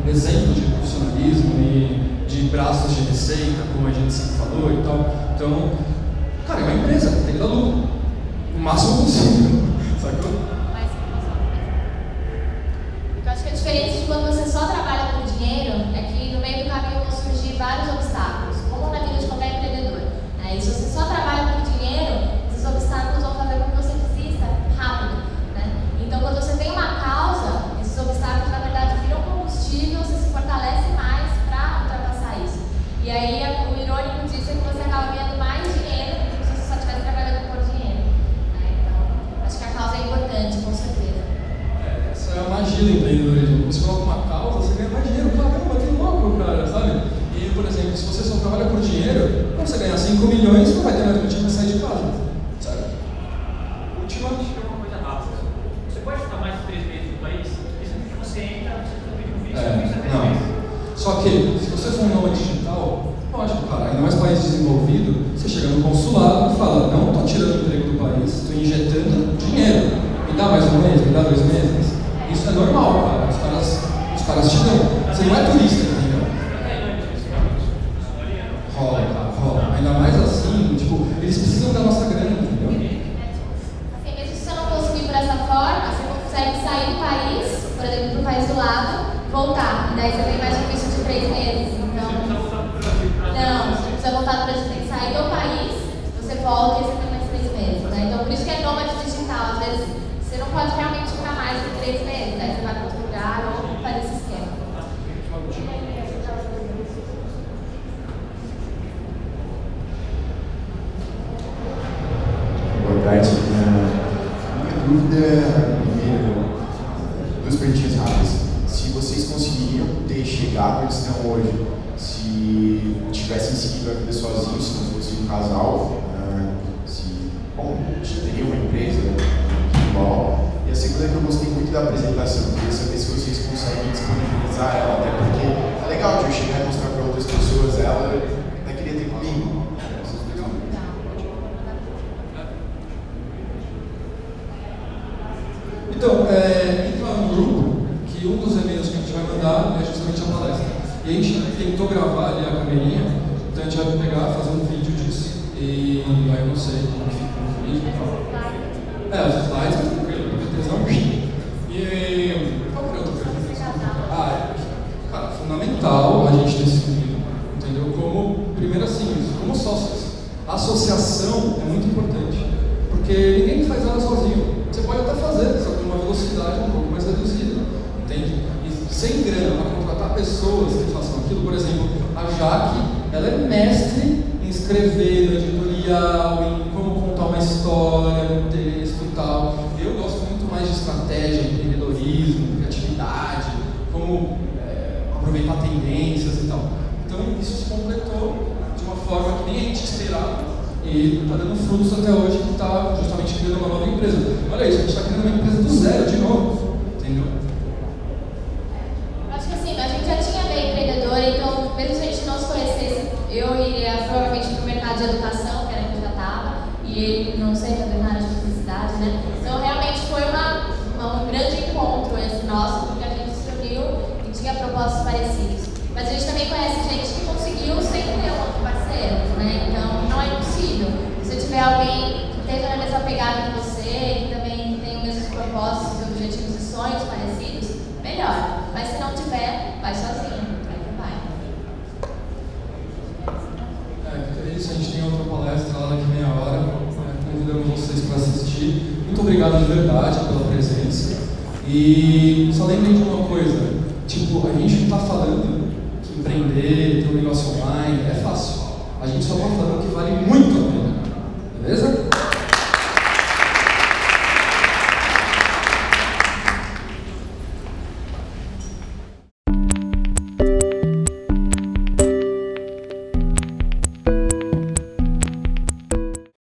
Exemplo de profissionalismo e de braços de receita, como a gente sempre falou e tal. Então, cara, é uma empresa, tem que dar lucro. O máximo possível. Sacou? Eu acho que a diferença de quando você só trabalha por dinheiro é que no meio do caminho vão surgir vários obstáculos, como na vida de qualquer empreendedor. E se você só trabalha por dinheiro, esses obstáculos vão fazer com que você desista rápido. Né? Então, quando você tem uma causa, esses obstáculos na verdade viram combustível, você se fortalece mais para ultrapassar isso. E aí, o irônico disso é que você acaba ganhando mais dinheiro do que se você só estivesse trabalhando por dinheiro. Né? Então, acho que a causa é importante, com certeza. Essa é a magia do empreendedorismo. Você coloca uma causa, você ganha mais dinheiro. Caramba, que louco, cara, sabe? E, por exemplo, se você só trabalha por dinheiro, quando você ganhar 5 milhões, você não vai ter mais motivo para sair de casa. Sabe? Última. Uma coisa rápida. Você pode ficar mais de 3 meses no país? Porque sempre que você entra, você tem um visto, Não. Só que, se você for um nômade digital, lógico, cara, ainda mais país desenvolvido, você chega no consulado e fala, não estou tirando o emprego do país, estou injetando dinheiro. Me dá mais um mês, me dá 2 meses. Isso é normal, cara. Os caras te dão. Você não é turista, entendeu? Rola, cara, rola. Ainda mais assim, tipo, eles precisam da nossa grana, entendeu? Assim, mesmo se você não conseguir por essa forma, você consegue sair do país, por exemplo, para o país do lado, voltar. E daí você tem mais um visto de 3 meses. Então, não, você precisa voltar para o Brasil, você tem que sair do país, você volta e você tem mais 3 meses. Né? Então, por isso que é nômade digital. Às vezes, você não pode realmente ficar mais de 3 meses. Aí você vai para outro lugar ou faz esse esquema. Boa tarde. Minha dúvida é 2 perguntinhas rápidas. Se vocês conseguiriam ter chegado onde estão hoje, se sozinho, se não fosse um casal, bom, teria uma empresa igual. E a segunda é que eu gostei muito da apresentação, queria saber se vocês conseguem disponibilizar ela, até porque é legal de eu chegar e mostrar para outras pessoas ela, eu até queria ter comigo. Então, entra no grupo que um dos e-mails que a gente vai mandar é justamente a palestra. E a gente tentou gravar ali a camerinha, então a gente vai pegar, fazer um vídeo disso. E aí eu não sei como que fica o vídeo e tal. Os slides, tranquilo, PPTzão. E qual que é outra coisa? Cara, fundamental a gente ter esse vídeo, entendeu? Como, primeiro assim, como sócios. A associação é muito importante, porque ninguém faz nada sozinho. Você pode até fazer, só que numa velocidade um pouco mais reduzida, entende? E sem grana para contratar pessoas que façam aquilo, por exemplo, a Jaque, ela é mestre em escrever no editorial, em como contar uma história, no texto e tal. Eu gosto muito mais de estratégia, empreendedorismo, criatividade, como aproveitar tendências e tal. Então isso se completou de uma forma que nem a gente esperava. E está dando frutos até hoje, que está justamente criando uma nova empresa. Olha isso, a gente está criando uma empresa do zero de novo, entendeu? Acho que assim, a gente já tinha bem empreendedor, então mesmo se a gente não se conhecesse, eu iria provavelmente para o mercado de educação, que era onde eu já estava, e ele não sei, também na área de publicidade, né? Então realmente foi um grande encontro esse nosso, porque a gente se uniu e tinha propostas parecidas. Mas a gente também conhece gente que conseguiu sem ter um outro parceiro, né? Então não é impossível. Se tiver alguém que esteja na mesma pegada que você, que também tem os mesmos propósitos, objetivos e sonhos parecidos, melhor. Mas se não tiver, vai sozinho. Aí que vai. É isso, a gente tem outra palestra lá daqui meia hora. Convidamos vocês para assistir. Muito obrigado de verdade pela presença. E só lembrem de uma coisa, tipo, a gente não está falando que empreender, ter um negócio online é fácil. A gente só está falando que vale muito a pena. Beleza?